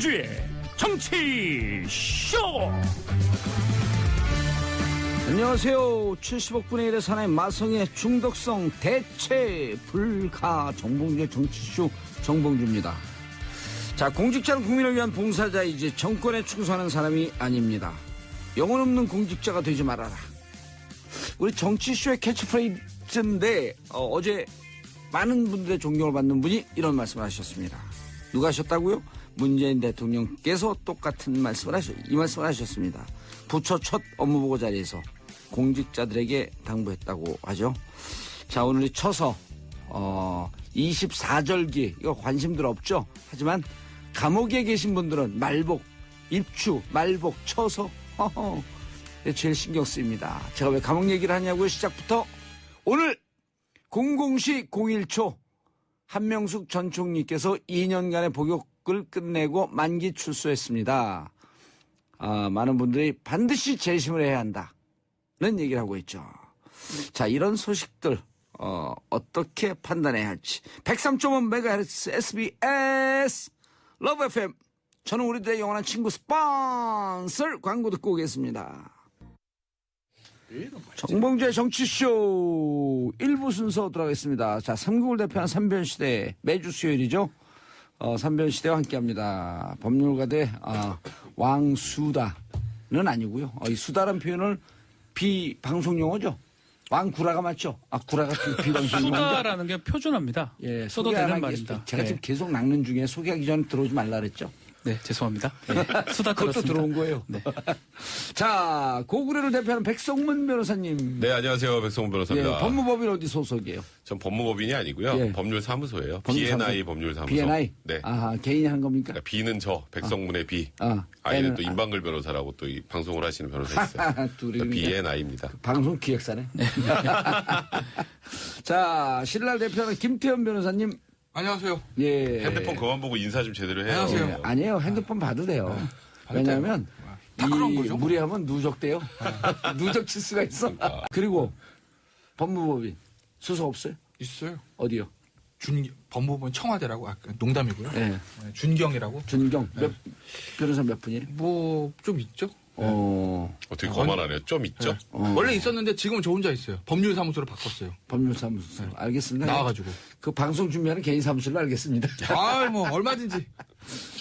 정봉주의 정치쇼. 안녕하세요. 70억 분의 1의 사나이 마성의 중독성 대체 불가 정봉주의 정치쇼 정봉주입니다. 자, 공직자는 국민을 위한 봉사자이지 정권에 충성하는 사람이 아닙니다. 영혼 없는 공직자가 되지 말아라. 우리 정치쇼의 캐치프레이즈인데 어제 많은 분들의 존경을 받는 분이 이런 말씀을 하셨습니다. 누가 하셨다고요? 문재인 대통령께서 똑같은 이 말씀을 하셨습니다. 부처 첫 업무보고 자리에서 공직자들에게 당부했다고 하죠. 자, 오늘이 처서 24절기, 이거 관심들 없죠? 하지만 감옥에 계신 분들은 말복, 입추, 말복, 처서 제일 신경 쓰입니다. 제가 왜 감옥 얘기를 하냐고요? 시작부터. 오늘 00시 01초 한명숙 전 총리께서 2년간의 복역을 끝내고 만기 출소했습니다. 많은 분들이 반드시 재심을 해야 한다는 얘기를 하고 있죠. 자, 이런 소식들 어떻게 판단해야 할지. 103.5MHz SBS 러브 FM. 저는 우리들의 영원한 친구 스폰서 광고 듣고 오겠습니다. 정봉주의 정치쇼 1부 순서 들어가겠습니다. 자, 삼국을 대표하는 삼변시대 매주 수요일이죠. 삼변시대와 함께합니다. 법률가대 왕수다는 아니고요. 이 수다란 표현을 비방송용어죠. 왕구라가 맞죠? 구라가 비방송용어. 수다라는 게 표준어입니다. 예, 써도 되는 말입니다. 제가 네. 지금 계속 낚는 중에 소개하기 전에 들어오지 말라 그랬죠. 네, 죄송합니다. 네. 수다 그것도 들었습니다. 들어온 거예요. 네. 자, 고구려를 대표하는 백성문 변호사님. 네, 안녕하세요. 백성문 변호사입니다. 예, 법무법인 어디 소속이에요? 전 법무법인이 아니고요. 예. 법률사무소예요. 법률사무소. B&I 법률사무소. B&I? 네. 개인이 한 겁니까? 그러니까 B는 저, 백성문의 B. I는 또 임방글 변호사라고 또 이 방송을 하시는 변호사 있어요. 둘이 그러니까 B&I입니다. 방송 기획사네. 자, 신랄 대표하는 김태현 변호사님. 안녕하세요. 예. 핸드폰 그만 보고 인사 좀 제대로 해요. 안녕하세요. 예, 아니에요. 핸드폰 봐도 돼요. 왜냐하면 다 그런 거죠. 무리하면 누적돼요. 누적 칠수가 있어. 그리고 법무법인 수소 없어요? 있어요. 어디요? 법무부는 청와대라고 농담이고요. 네. 준경이라고. 준경. 변호사 몇 분이에요? 뭐 좀 있죠. 어떻게 거만하네요. 좀 있죠? 원래 있었는데 지금은 저 혼자 있어요. 법률사무소로 바꿨어요. 법률사무소. 알겠습니다. 나와가지고. 그 방송 준비하는 개인 사무실로 알겠습니다. 뭐 얼마든지.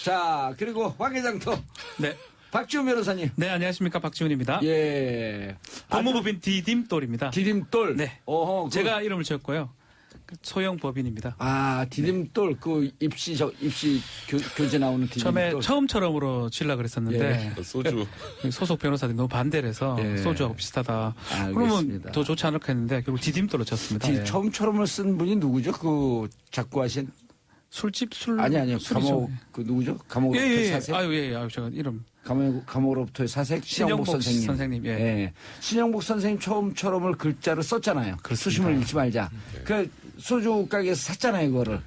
자, 그리고 황회장터. 네. 박지훈 변호사님. 네, 안녕하십니까. 박지훈입니다. 예. 법무법인 디딤돌입니다. 디딤돌. 네. 제가 이름을 지었고요. 소형 법인입니다. 디딤돌, 입시 교재 나오는 디딤돌. 처음처럼으로 지으려고 그랬었는데. 소주. 소속 변호사들이 너무 반대를 해서 소주하고 비슷하다. 그러면 더 좋지 않을까 했는데 결국 디딤돌로 쳤습니다. 처음처럼을 쓴 분이 누구죠? 그 작고하신? 술집 아니요. 술이죠. 감옥, 누구죠? 감옥으로부터의 사색? 제가 이름. 감옥으로부터의 사색? 신영복 선생님. 예. 신영복 선생님 처음처럼을 글자로 썼잖아요. 수심을 잃지 말자. 그 소주 가게에서 샀잖아요, 그거를.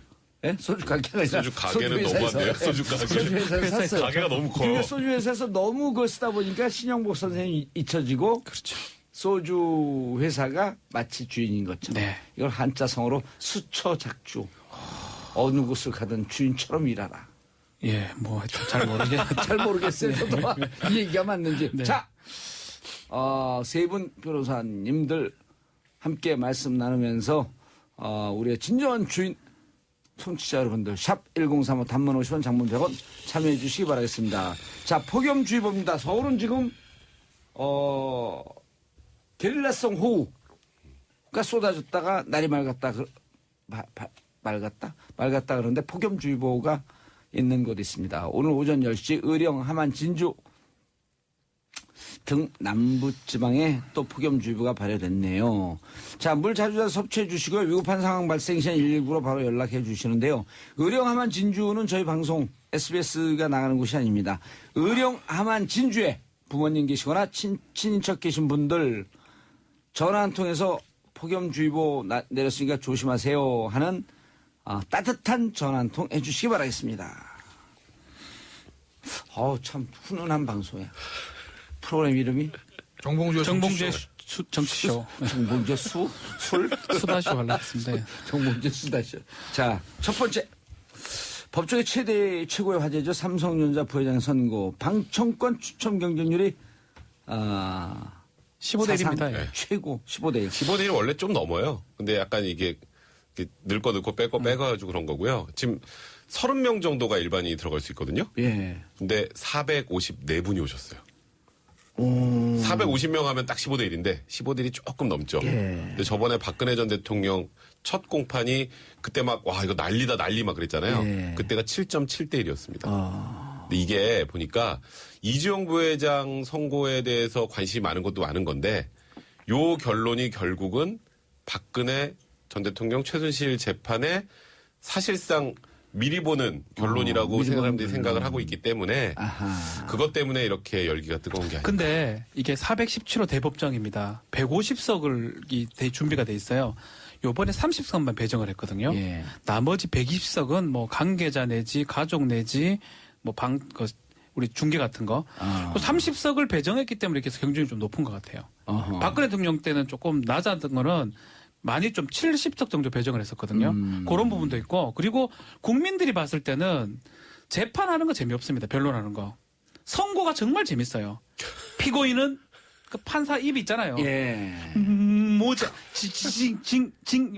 예? 소주 가게가 소주 가게는 너무한데요. 소주 가게. 소주 회사에서 샀어요. 가게가 너무 커요. 그게 소주 회사에서 너무 그걸 쓰다 보니까 신영복 선생님이 잊혀지고. 그렇죠. 소주 회사가 마치 주인인 것처럼. 네. 이걸 한자성어로 수처작주. 어느 곳을 가든 주인처럼 일하라. 예, 잘 잘 모르겠어요. 저도 이 얘기가 맞는지. 네. 자, 세 분 변호사님들 함께 말씀 나누면서 우리의 진정한 주인 청취자 여러분들 샵 1035 단문 50원 장문 100원 참여해 주시기 바라겠습니다. 자, 폭염주의보입니다. 서울은 지금 게릴라성 호우가 쏟아졌다가 날이 맑았다 그런데 폭염주의보가 있는 곳이 있습니다. 오늘 오전 10시 의령, 함안, 진주 등 남부지방에 또 폭염주의보가 발효됐네요. 자, 물 자주 섭취해 주시고요. 위급한 상황 발생 시엔 119로 바로 연락해 주시는데요. 의령, 함안, 진주는 저희 방송 SBS가 나가는 곳이 아닙니다. 의령, 함안, 진주에 부모님 계시거나 친인척 계신 분들 전화 한 통해서 폭염주의보 내렸으니까 조심하세요 하는 따뜻한 전화 한 통 해주시기 바라겠습니다. 참 훈훈한 방송이야. 프로그램 이름이? 정봉주의 정치쇼. 정봉주의 수다쇼 하려고 했습니다. 정봉주의 수다쇼. 자, 첫 번째. 법조계 최고의 화제죠. 삼성전자 부회장 선거. 방청권 추첨 경쟁률이 15대 1입니다. 네. 최고 15대 1. 15대 1은 원래 좀 넘어요. 근데 약간 이게 늙고 빼가지고 그런 거고요. 지금 30명 정도가 일반인이 들어갈 수 있거든요. 예. 근데 454분이 오셨어요. 450명 하면 딱 15대 1인데 15대 1이 조금 넘죠. 예. 근데 저번에 박근혜 전 대통령 첫 공판이 그때 막 와 이거 난리다 난리 막 그랬잖아요. 예. 그때가 7.7대 1이었습니다. 근데 이게 보니까 이주영 부회장 선고에 대해서 관심이 많은 것도 많은 건데 요 결론이 결국은 박근혜 전 대통령 최순실 재판에 사실상 미리 보는 결론이라고 사람들이 생각을 하고 있기 때문에 아하. 그것 때문에 이렇게 열기가 뜨거운 게 아니에요. 근데 이게 417호 대법정입니다. 150석이 준비가 돼 있어요. 요번에 30석만 배정을 했거든요. 예. 나머지 120석은 뭐 관계자 내지 가족 내지 뭐 우리 중계 같은 거. 30석을 배정했기 때문에 이렇게 경쟁이 좀 높은 것 같아요. 박근혜 대통령 때는 조금 낮았던 거는 많이 좀 70석 정도 배정을 했었거든요. 그런 부분도 있고 그리고 국민들이 봤을 때는 재판하는 거 재미없습니다. 변론하는 거. 선고가 정말 재밌어요. 피고인은 그 판사 입 있잖아요. 예. 뭐자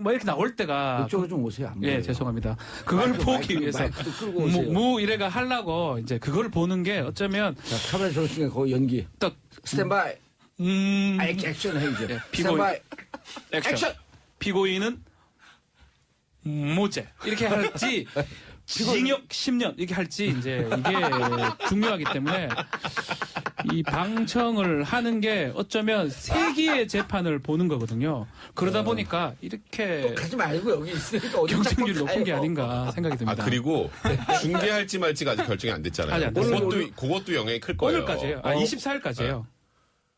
뭐 이렇게 나올 때가 이쪽으로 좀 오세요. 안 예, 보여요. 죄송합니다. 그걸 보기 위해서 마이크도 끌고 오세요. 이래가 하려고 이제 그걸 보는 게 어쩌면 자, 카메라 좋으시니까 거기 연기. 딱 스탠바이. 액션 해야죠. 예, 스탠바이. 액션. 피고인은 무죄 이렇게 할지 징역 10년 이렇게 할지 이제 이게 중요하기 때문에 이 방청을 하는 게 어쩌면 세기의 재판을 보는 거거든요. 그러다 보니까 이렇게 가지 말고 여기 있으니까 어디 경쟁률이 높은 게 아닌가 생각이 듭니다. 그리고 중계할지 말지가 아직 결정이 안 됐잖아요. 아직 안 됐어요. 그것도 영향이 클 거예요. 오늘까지예요. 24일까지예요.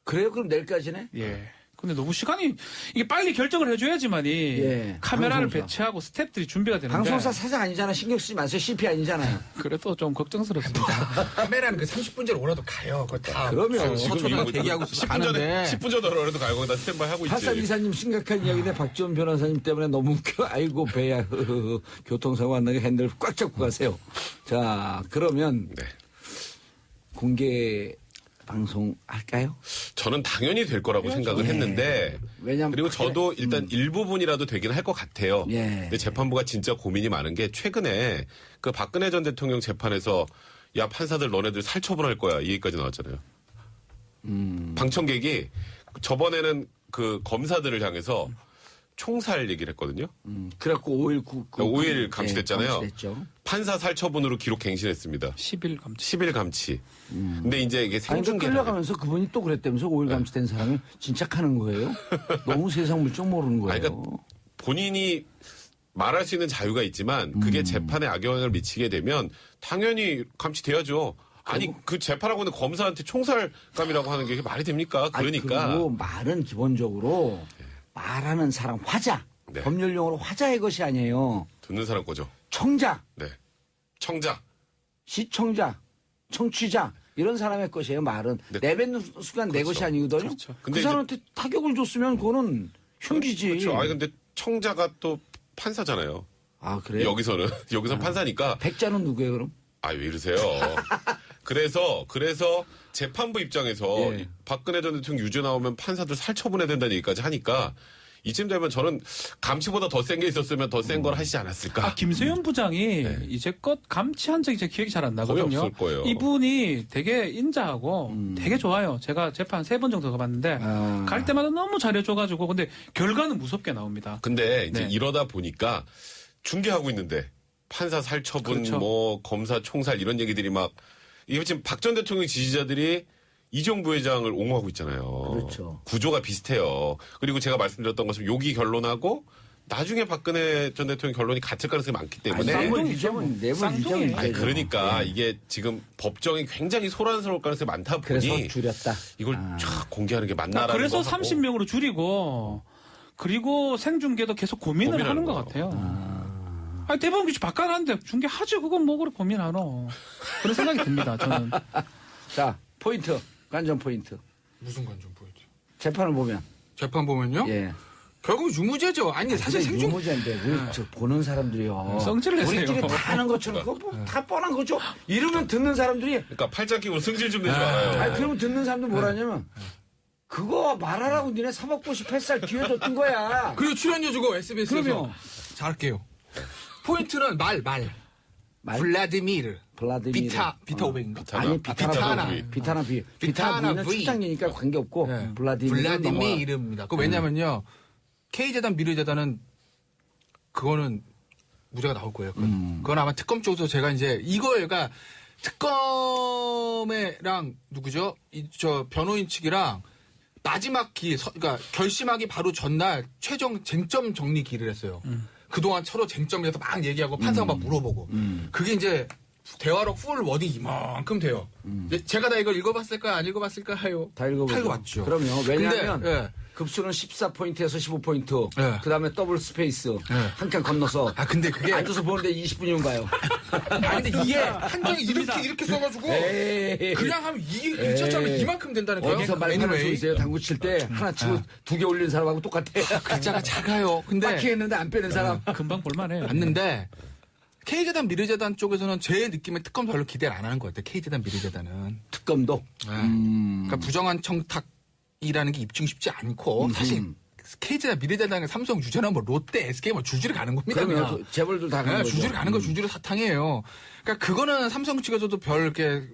그래요? 그럼 내일까지네? 예. 근데 너무 시간이 이게 빨리 결정을 해줘야지만이 예, 카메라를 방송사. 배치하고 스태프들이 준비가 되는데 방송사 사장 아니잖아. 신경 쓰지 마세요. CP 아니잖아요. 그래도 좀 걱정스럽습니다. 카메라는 그 30분 전에 오라도 가요. 그거 다. 그러면 서초동에 대기하고 10분 전에 10분 전에 가요. 거기다 스탠바이 하고 있지. 8424님 심각한 이야기인데 박지원 변호사님 때문에 너무 웃겨. 아이고 배야. 교통사고 안 나게 핸들 꽉 잡고 가세요. 자 그러면 네. 공개 방송 할까요? 저는 당연히 될 거라고 생각을 했는데 왜냐면 그리고 저도 일단 일부분이라도 되긴 할 것 같아요. 예. 근데 재판부가 진짜 고민이 많은 게 최근에 그 박근혜 전 대통령 재판에서 야 판사들 너네들 살처분할 거야 이 얘기까지 나왔잖아요. 방청객이 저번에는 그 검사들을 향해서 총살 얘기를 했거든요. 그래갖고 5일 감치됐잖아요. 감치됐죠. 판사 살처분으로 기록 갱신했습니다. 10일 감치. 10일 감치. 근데 이제 이게 아니, 그러니까 생중계 끌려가면서 그분이 또 그랬다면서 5일 감치된 사람이 진짜하는 거예요? 너무 세상 물정 모르는 거예요. 아니, 그러니까 본인이 말할 수 있는 자유가 있지만 그게 재판에 악영향을 미치게 되면 당연히 감치돼야죠. 아니 그 재판하고 있는 검사한테 총살감이라고 하는 게 말이 됩니까? 그러니까. 그리고 말은 기본적으로 말하는 사람 화자. 네. 법률용어로 화자의 것이 아니에요. 듣는 사람 거죠. 청자, 네. 청자. 시청자, 청취자 이런 사람의 것이에요. 말은 네. 내뱉는 순간 내 것이 아니거든요. 그렇죠. 그 사람한테 타격을 줬으면 그거는 흉기지. 그렇죠. 아니 근데 청자가 또 판사잖아요. 아 그래요? 여기서 판사니까. 백자는 누구예요 그럼? 아 왜 이러세요? 그래서 재판부 입장에서 예. 박근혜 전 대통령 유죄 나오면 판사들 살처분해야 된다는 얘기까지 하니까 이쯤 되면 저는 감치보다 더 센 게 있었으면 더 센 걸 하시지 않았을까? 김세현 부장이 이제껏 감치한 적이 제 기억이 잘 안 나거든요. 거의 없을 거예요. 이분이 되게 인자하고 되게 좋아요. 제가 재판 3번 정도 가봤는데 갈 때마다 너무 잘해줘가지고 근데 결과는 무섭게 나옵니다. 근데 이제 네. 이러다 보니까 중계하고 있는데 판사 살처분, 그렇죠. 뭐 검사 총살 이런 얘기들이 막 이게 지금 박 전 대통령 지지자들이 이정 부회장을 옹호하고 있잖아요. 그렇죠. 구조가 비슷해요. 그리고 제가 말씀드렸던 것처럼 여기 결론하고 나중에 박근혜 전 대통령 결론이 같을 가능성이 많기 때문에. 쌍둥이 위정은 내부 쌍둥이. 위정이 아니 그러니까 이게 지금 법정이 굉장히 소란스러울 가능성이 많다 보니 그래서 줄였다. 이걸 쫙 공개하는 게 맞나라는 그래서 거 하고. 30명으로 줄이고 그리고 생중계도 계속 고민을 고민하는 하는 것 거예요. 같아요. 아니, 대법원 규칙 바꿔놨는데 중계하지 그건 뭐 그래 고민하노. 그런 생각이 듭니다. 저는. 자 포인트 관전 포인트 무슨 관전 포인트? 재판을 보면 재판 보면요. 예. 결국 유무죄죠. 아니 사실 생존 유무죄인데 왜 저 보는 사람들이요. 성질을 내세요. 우리끼리 다 아는 것처럼 그거 뭐다 뻔한 거죠. 이러면 듣는 사람들이 그러니까 팔짱 끼고 승질 좀 내지 말아요. 아니 그러면 듣는 사람들 뭐라냐면 그거 말하라고 니네 사법고시 패스할 기회 줬던 거야. 그리고 출연료 주고 SBS에서 그럼요. 잘할게요. 포인트는 말. 블라디미르. 비타 500인가? 아니 비타나 비타나 비타나 비타나는 V. 출장이니까 관계없고 네. 블라디미르입니다. 블라디미르입니다. 그 왜냐면요. K재단 미르재단은 그거는 무죄가 나올 거예요. 그건 아마 특검 쪽에서 제가 이제 이거가 특검이랑 누구죠? 저 변호인 측이랑 마지막 그러니까 결심하기 바로 전날 최종 쟁점 정리 기를 했어요. 그동안 서로 쟁점에서 막 얘기하고 판사가 막 물어보고. 그게 이제 대화록 풀 워딩 이만큼 돼요. 제가 다 이걸 읽어봤을까요? 안 읽어봤을까요? 다 읽어보죠. 봤죠. 그럼요. 왜냐하면 근데, 예. 급수는 14포인트에서 15포인트. 네. 그 다음에 더블 스페이스. 한 칸 건너서. 근데 그게. 앉아서 보는데 20분이면 가요. 근데 이게 한정이 이렇게 써가지고. 에이. 그냥 하면 이게 글자짜면 이만큼 된다니까요. 어디서 말하는 소리 있어요? 당구 칠 때 하나 치고 2개 올린 사람하고 똑같아. 글자가 작아요. 근데. 빠키 했는데 안 빼는 사람. 금방 볼만해요. 봤는데. K재단 미르재단 쪽에서는 제 느낌에 특검 별로 기대를 안 하는 것 같아요. K재단 미르재단은. 특검도. 그러니까 부정한 청탁이라는 게 입증이 쉽지 않고 사실 K재단 미르재단의 삼성 유전화 뭐 롯데 SK 뭐 줄줄이 가는 겁니다. 그러면 재벌들 다 가는 거죠. 줄줄이 가는 거 줄줄이 사탕이에요. 그러니까 그거는 삼성 측에서도 별 이렇게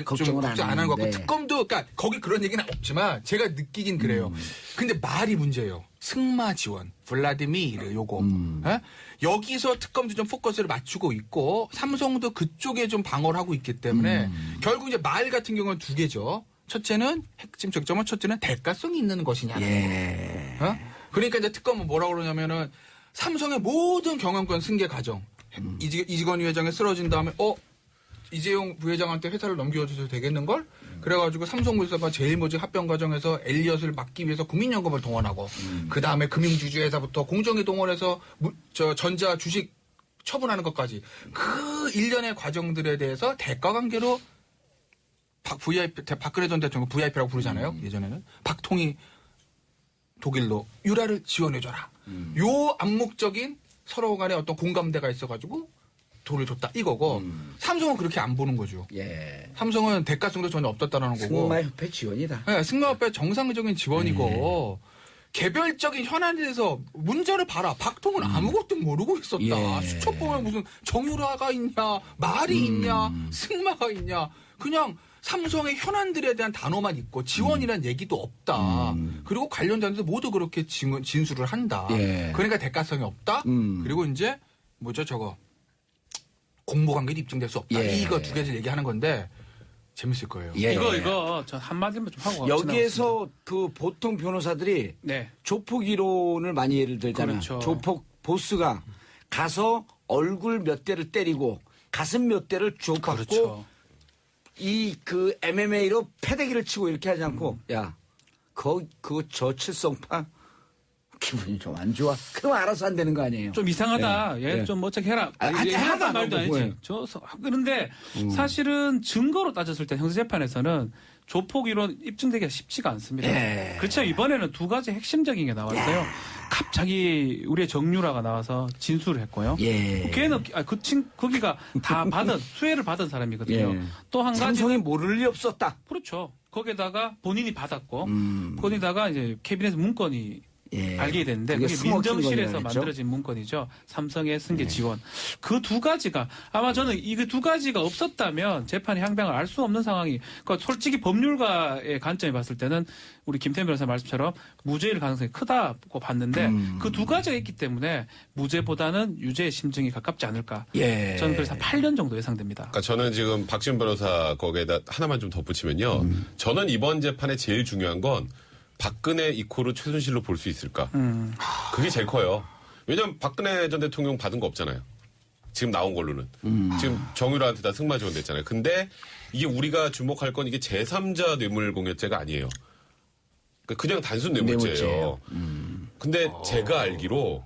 걱정 안 하는 것 같고 특검도 그러니까 거기 그런 얘기는 없지만 제가 느끼긴 그래요. 근데 말이 문제예요. 승마 지원, 블라디미르 요거. 예? 여기서 특검도 좀 포커스를 맞추고 있고 삼성도 그쪽에 좀 방어를 하고 있기 때문에 결국 이제 말 같은 경우는 두 개죠. 첫째는 핵심 적점은 첫째는 대가성이 있는 것이냐. 예. 어? 그러니까 이제 특검은 뭐라고 그러냐면은 삼성의 모든 경영권 승계 과정 이직원위 회장이 쓰러진 다음에 이재용 부회장한테 회사를 넘겨줘도 되겠는걸? 그래가지고 삼성물산과 제일모직 합병 과정에서 엘리엇을 막기 위해서 국민연금을 동원하고 그 다음에 금융주주회사부터 공정위 동원해서 전자 주식 처분하는 것까지 그 일련의 과정들에 대해서 대가관계로 박근혜 전 대통령 VIP라고 부르잖아요. 예전에는 박통희 독일로 유라를 지원해줘라. 요 암묵적인 서로 간에 어떤 공감대가 있어가지고 돈을 줬다 이거고 삼성은 그렇게 안 보는 거죠. 예. 삼성은 대가성도 전혀 없었다라는 거고. 승마협회 지원이다. 네, 승마협회 정상적인 지원이고 개별적인 현안에 대해서 문제를 봐라. 박통은 아무것도 모르고 있었다. 예. 수첩 보면 무슨 정유라가 있냐, 말이 있냐, 승마가 있냐. 그냥 삼성의 현안들에 대한 단어만 있고 지원이라는 얘기도 없다. 그리고 관련자들도 모두 그렇게 진술을 한다. 예. 그러니까 대가성이 없다. 그리고 이제 뭐죠 저거. 공모관계도 입증될 수 없다. 예. 이거 두 가지 얘기하는 건데 재밌을 거예요. 예. 이거 저 한마디만 좀 하고 여기에서 그 보통 변호사들이 네. 조폭 이론을 많이 예를 들잖아요. 그렇죠. 조폭 보스가 가서 얼굴 몇 대를 때리고 가슴 몇 대를 쭉 받고 그렇죠. 이 그 MMA로 패대기를 치고 이렇게 하지 않고 야, 그 저칠성파 기분이 좀 안 좋아. 그럼 알아서 안 되는 거 아니에요. 좀 이상하다. 네. 얘 네. 좀 어떻게 해라. 하다 말도 아니지. 뭐예요. 그런데 사실은 증거로 따졌을 때 형사재판에서는 조폭 이론 입증되기가 쉽지가 않습니다. 예. 그렇죠. 이번에는 두 가지 핵심적인 게 나왔어요. 갑자기 우리의 정유라가 나와서 진술을 했고요. 예. 걔는 거기가 다 수혜를 받은 사람이거든요. 예. 또 한 가지 삼성이 모를 리 없었다. 그렇죠. 거기에다가 본인이 받았고 거기다가 이제 캐비넷 문건이 예. 알게 됐는데 그게 그게 스모킹 민정실에서 건이라고 했죠? 만들어진 문건이죠. 삼성의 승계 지원. 그 두 가지가 아마 저는 이 두 가지가 없었다면 재판의 향방을 알 수 없는 상황이 그러니까 솔직히 법률가의 관점에 봤을 때는 우리 김태현 변호사 말씀처럼 무죄일 가능성이 크다고 봤는데 그 두 가지가 있기 때문에 무죄보다는 유죄의 심증이 가깝지 않을까. 예. 저는 그래서 8년 정도 예상됩니다. 그러니까 저는 지금 박지훈 변호사 거기에다 하나만 좀 덧붙이면요. 저는 이번 재판에 제일 중요한 건 박근혜 이코를 최순실로 볼 수 있을까? 그게 제일 커요. 왜냐하면 박근혜 전 대통령 받은 거 없잖아요. 지금 나온 걸로는. 지금 정유라한테 다 승마 지원됐잖아요. 근데 이게 우리가 주목할 건 이게 제3자 뇌물공여죄가 아니에요. 그러니까 그냥 단순 뇌물죄예요. 근데 제가 알기로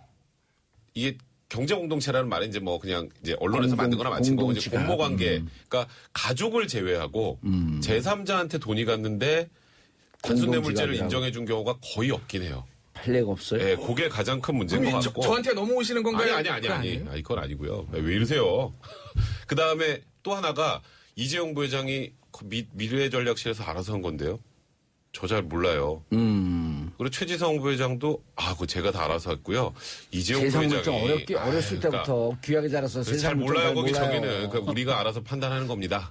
이게 경제공동체라는 말은 이제 뭐 그냥 이제 언론에서 만든 거나 마친 거고 이제 공모관계. 그러니까 가족을 제외하고 제3자한테 돈이 갔는데 단순 뇌물죄를 인정해 준 경우가 거의 없긴 해요. 판례가 없어요? 예, 그게 가장 큰 문제인 것 같고. 저한테 넘어오시는 건가요? 아니, 그건 아니고요. 왜 이러세요? 그 다음에 또 하나가 이재용 부회장이 미래전략실에서 알아서 한 건데요. 저 잘 몰라요. 그리고 최지성 부회장도 그거 제가 다 알아서 했고요. 이재용 부회장이 좀 어렸을 때부터 귀하게 자라서 잘 몰라요. 거기 저기는 그러니까 우리가 알아서 판단하는 겁니다.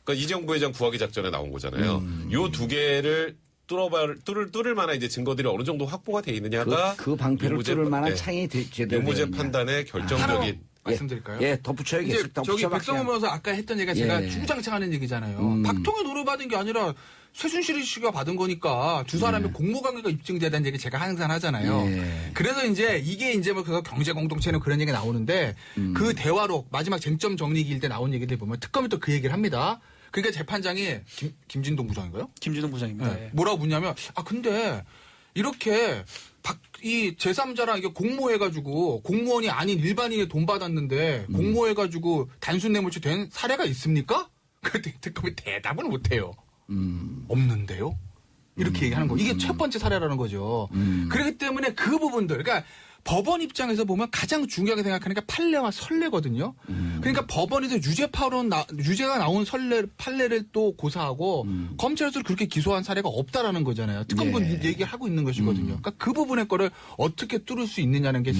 그러니까 이재용 부회장 구하기 작전에 나온 거잖아요. 요 두 개를 뚫을 만한 이제 증거들이 어느 정도 확보가 돼 있느냐가 그 방패를 뚫을 만한 창이 제대로 유무죄 판단의 결정적인 말씀드릴까요? 예, 덧붙여야겠습니다. 저기 백성원 변호사 아까 했던 얘기가 제가 주구장창하는 얘기잖아요. 박통이 노래 받은 게 아니라 최순실 씨가 받은 거니까 두 사람의 공모관계가 입증되다는 얘기 제가 항상 하잖아요. 그래서 이제 이게 이제 뭐 그거 경제 공동체는 그런 얘기가 나오는데 그 대화록 마지막 쟁점 정리기일 때 나온 얘기들 보면 특검이 또 그 얘기를 합니다. 그러니까 재판장이 김진동 부장인가요? 김진동 부장입니다. 네. 뭐라고 묻냐면 근데 이렇게 이 제3자랑 이게 공모해가지고 공무원이 아닌 일반인이 돈 받았는데 공모해가지고 단순 뇌물죄 된 사례가 있습니까? 그랬더니 특검이 대답을 못해요. 없는데요? 이렇게 얘기하는 거. 이게 첫 번째 사례라는 거죠. 그렇기 때문에 그 부분들, 그러니까 법원 입장에서 보면 가장 중요하게 생각하는 게 판례와 선례거든요. 그러니까 법원에서 유죄가 나온 판례를 또 고사하고 검찰에서 그렇게 기소한 사례가 없다라는 거잖아요. 특검도 얘기를 하고 있는 것이거든요. 그러니까 그 부분의 거를 어떻게 뚫을 수 있느냐는 게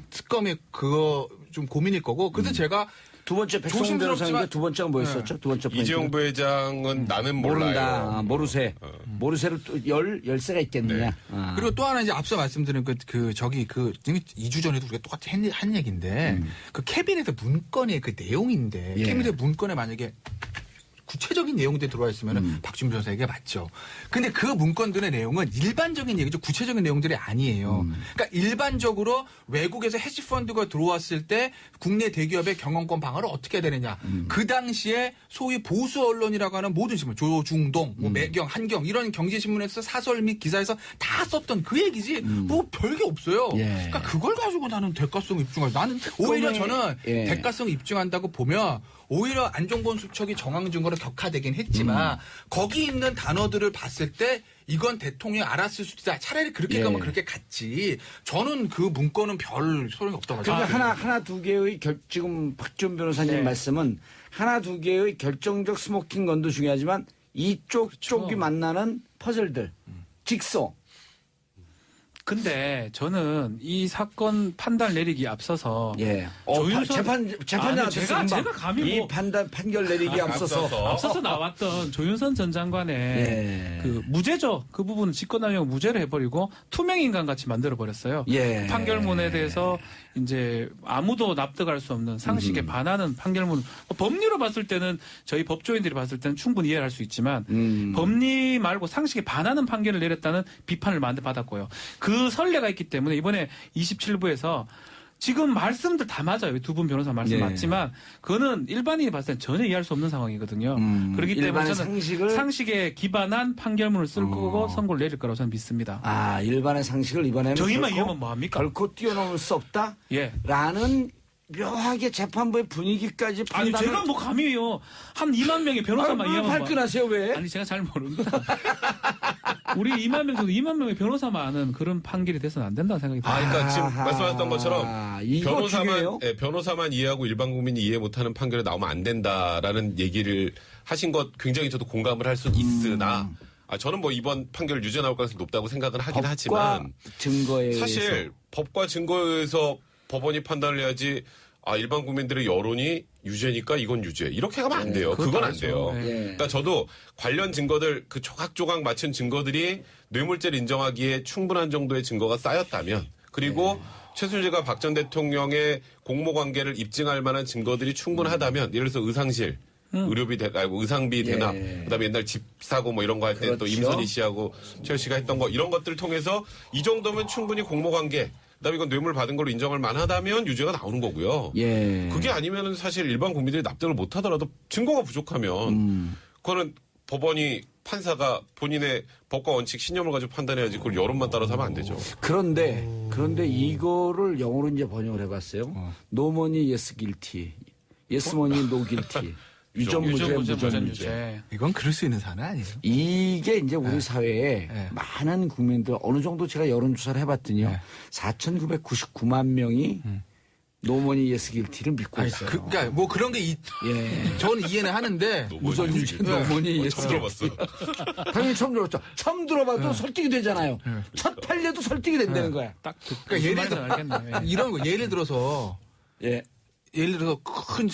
특검의 그거 좀 고민일 거고. 그래서 제가 두 번째 백성원 변호사님께 두 번째가 뭐였었죠? 두 번째 이재용 부회장은 나는 몰라요. 모르쇠. 모르쇠를 또 열쇠가 있겠느냐. 네. 그리고 또 하나 이제 앞서 말씀드린 2주 전에도 우리가 똑같이 한 얘기인데 그 캐비넷의 문건의 그 내용인데 캐비넷 문건에 만약에 구체적인 내용들이 들어와 있으면 박준 변호사 얘기가 맞죠. 근데 그 문건들의 내용은 일반적인 얘기죠. 구체적인 내용들이 아니에요. 그러니까 일반적으로 외국에서 헤지펀드가 들어왔을 때 국내 대기업의 경영권 방어를 어떻게 해야 되느냐. 그 당시에 소위 보수 언론이라고 하는 모든 신문, 조중동, 매경, 한경 이런 경제신문에서 사설 및 기사에서 다 썼던 그 얘기지 뭐 별게 없어요. 그러니까 그걸 가지고 나는 대가성 입증하지. 나는 오히려 저는 대가성 입증한다고 보면 오히려 안종범 수석이 정황 증거로 격화되긴 했지만 거기 있는 단어들을 봤을 때 이건 대통령이 알았을 수도 있다. 차라리 그렇게 가면 그렇게 갔지. 저는 그 문건은 별 소용이 없다고 그러니까 생각합니다. 하나 두 개의 지금 박준 변호사님 말씀은 하나 두 개의 결정적 스모킹 건도 중요하지만 이쪽 쪽이 만나는 퍼즐들, 직소. 근데 저는 이 사건 판단 내리기 앞서서 재판장 제가 감히 이 판결 내리기 앞서서 나왔던 조윤선 전 장관의 그 무죄죠. 그 부분은 직권남용 무죄를 해버리고 투명 인간 같이 만들어 버렸어요. 판결문에 대해서 이제 아무도 납득할 수 없는 상식에 반하는 판결문. 법리로 봤을 때는 저희 법조인들이 봤을 때는 충분히 이해할 수 있지만 법리 말고 상식에 반하는 판결을 내렸다는 비판을 받았고요. 그 선례가 있기 때문에 이번에 27부에서 지금 말씀들 다 맞아요. 두 분 변호사 말씀 맞지만 그거는 일반인이 봤을 때는 전혀 이해할 수 없는 상황이거든요. 그렇기 때문에 저는 상식에 기반한 판결문을 쓸 거고 선고를 내릴 거라고 저는 믿습니다. 일반의 상식을 이번에는 저희만 이해하면 뭐합니까? 결코 뛰어넘을 수 없다? 라는 묘하게 재판부의 분위기까지 판단을. 아니 제가 뭐 감히요. 한 2만 명의 변호사만 이해하면 발끈하세요 왜? 아니 제가 잘 모릅니다. 우리 2만 명 정도 2만 명의 변호사만 아는 그런 판결이 돼서는 안 된다는 생각이 듭니다. 그러니까 지금 말씀하셨던 것처럼 변호사만 이해하고 일반 국민이 이해 못하는 판결이 나오면 안 된다라는 얘기를 하신 것 굉장히 저도 공감을 할 수 있으나 저는 뭐 이번 판결 유죄 나올 가능성이 높다고 생각은 하긴 하지만 증거에 사실 법과 증거에서 법원이 판단을 해야지 일반 국민들의 여론이 유죄니까 이건 유죄 이렇게 가면 안 돼요. 그건 안 돼요. 그러니까 저도 관련 증거들 그 조각조각 맞춘 증거들이 뇌물죄를 인정하기에 충분한 정도의 증거가 쌓였다면 그리고 최순실과 박 전 대통령의 공모관계를 입증할 만한 증거들이 충분하다면 예를 들어서 의상실 의료비 의상비 대납 그다음에 옛날 집 사고 뭐 이런 거 할 때 또 임선희 씨하고 최 씨가 했던 거 이런 것들을 통해서 이 정도면 충분히 공모관계 그다음에 이건 뇌물 받은 걸로 인정할 만하다면 유죄가 나오는 거고요. 그게 아니면은 사실 일반 국민들이 납득을 못 하더라도 증거가 부족하면 그거는 법원이 판사가 본인의 법과 원칙 신념을 가지고 판단해야지 그걸 여론만 따라서 하면 안 되죠. 그런데 이거를 영어로 이제 번역을 해봤어요. No money, yes guilty. Yes money, no guilty. 유전무죄, 무전유죄. 무전유죄. 이건 그럴 수 있는 사안 아니에요. 이게 이제 우리 사회에 네. 많은 국민들 어느 정도 제가 여론조사를 해봤더니요. 네. 4,999만 명이 노머니 예스 길티를 믿고 아니, 있어요. 그러니까 뭐 그런 게 예. 저는 이해는 하는데 무전유죄, 노머니 예스 처음 길티. 들어봤어. 당연히 처음 들어봤죠. 처음 들어봐도 설득이 되잖아요. 첫 판례도 설득이 된다는 거야. 딱 그러니까 예를 들어 알겠네. 이런 거 예를 들어서 큰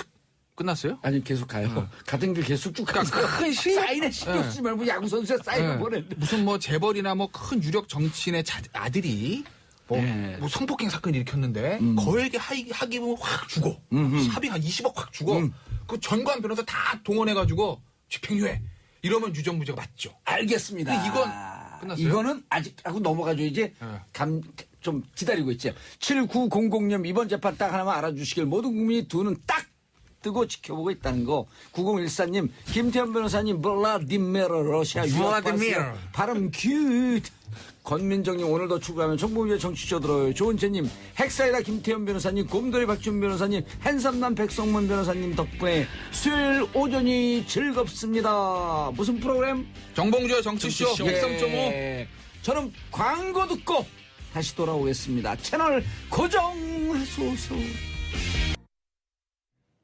끝났어요? 아니 계속 가요. 같은 길 계속 쭉 가요. 그러니까 큰 실력 사인에 신경 쓰지 말고 야구 선수에 사인을 보냈는데. 무슨 뭐 재벌이나 뭐 큰 유력 정치인의 아들이 뭐 성폭행 사건 일으켰는데 거액의 학위금을 확 주고 합의 한 20억 확 주고 그 전관 변호사 다 동원해가지고 집행유예 이러면 유전무죄가 맞죠. 알겠습니다. 근데 이건 끝났어요? 이거는 아직 하고 넘어가죠. 이제 좀 기다리고 있죠. 7900님 이번 재판 딱 하나만 알아주시길 모든 국민이 두 눈 딱 뜨고 지켜보고 있다는 거. 9014님 김태현 변호사님 블라디미르 러시아 유학 블라디미르. 발음 큐트. 권민정님 오늘도 출근하면 정보위에 정치쇼 들어요. 조은채님 핵사이다 김태현 변호사님 곰돌이 박준 변호사님 한삼남 백성문 변호사님 덕분에 수요일 오전이 즐겁습니다. 무슨 프로그램? 정봉주의 정치쇼 103.5 예. 저는 광고 듣고 다시 돌아오겠습니다. 채널 고정하소서.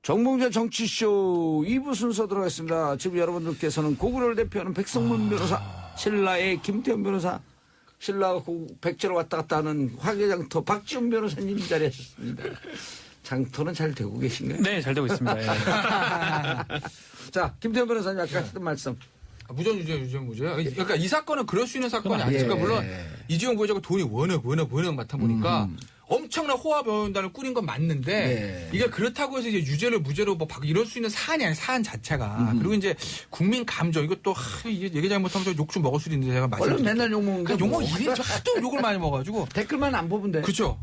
정봉재 정치쇼 2부 순서 들어가겠습니다. 지금 여러분들께서는 고구려를 대표하는 백성문 변호사, 신라의 김태현 변호사, 신라가 백제로 왔다 갔다 하는 화개장터 박지훈 변호사님 자리하셨습니다. 장터는 잘 되고 계신가요? 네, 잘 되고 있습니다. 예. 자, 김태현 변호사님 아까 하셨던 말씀. 유전무죄. 그러니까 이 사건은 그럴 수 있는 사건이 아니니까 물론 이재용 부회장가 돈이 워낙 많다 보니까 엄청난 호화병원단을 꾸린 건 맞는데 이게 그렇다고 해서 이제 유죄를 무죄로 뭐 이럴 수 있는 사안이 아니에요. 사안 자체가. 그리고 이제 국민 감정 이것도 얘기 잘못하면 욕 좀 먹을 수도 있는데 제가 원래 맨날 욕 먹는데 욕 먹 이래 하도 욕을 많이 먹어가지고 댓글만 안 보면 돼. 그렇죠.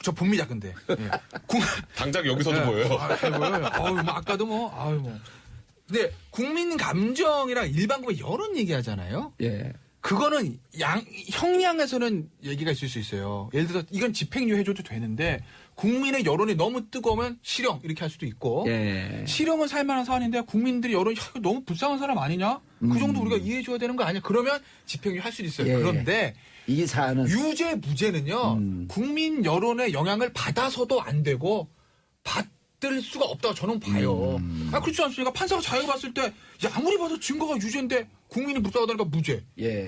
저 봅니다 근데. 예. 당장 여기서도 보여요. 보여요. 뭐 아까도 뭐. 근데 국민 감정이랑 일반 국민 여론 얘기하잖아요. 예. 그거는 형량에서는 얘기가 있을 수 있어요. 예를 들어서 이건 집행유예 해줘도 되는데 국민의 여론이 너무 뜨거우면 실형 이렇게 할 수도 있고 실형은 살만한 사안인데 국민들이 여론이 이거 너무 불쌍한 사람 아니냐? 그 정도 우리가 이해해줘야 되는 거 아니야? 그러면 집행유예 할 수도 있어요. 그런데 이 사안은 유죄 무죄는요. 국민 여론의 영향을 받아서도 안 되고 받을 수가 없다고 저는 봐요. 그렇지 않습니까? 판사가 자기가 봤을 때 아무리 봐도 증거가 유죄인데 국민이 불쌍하다니까 무죄.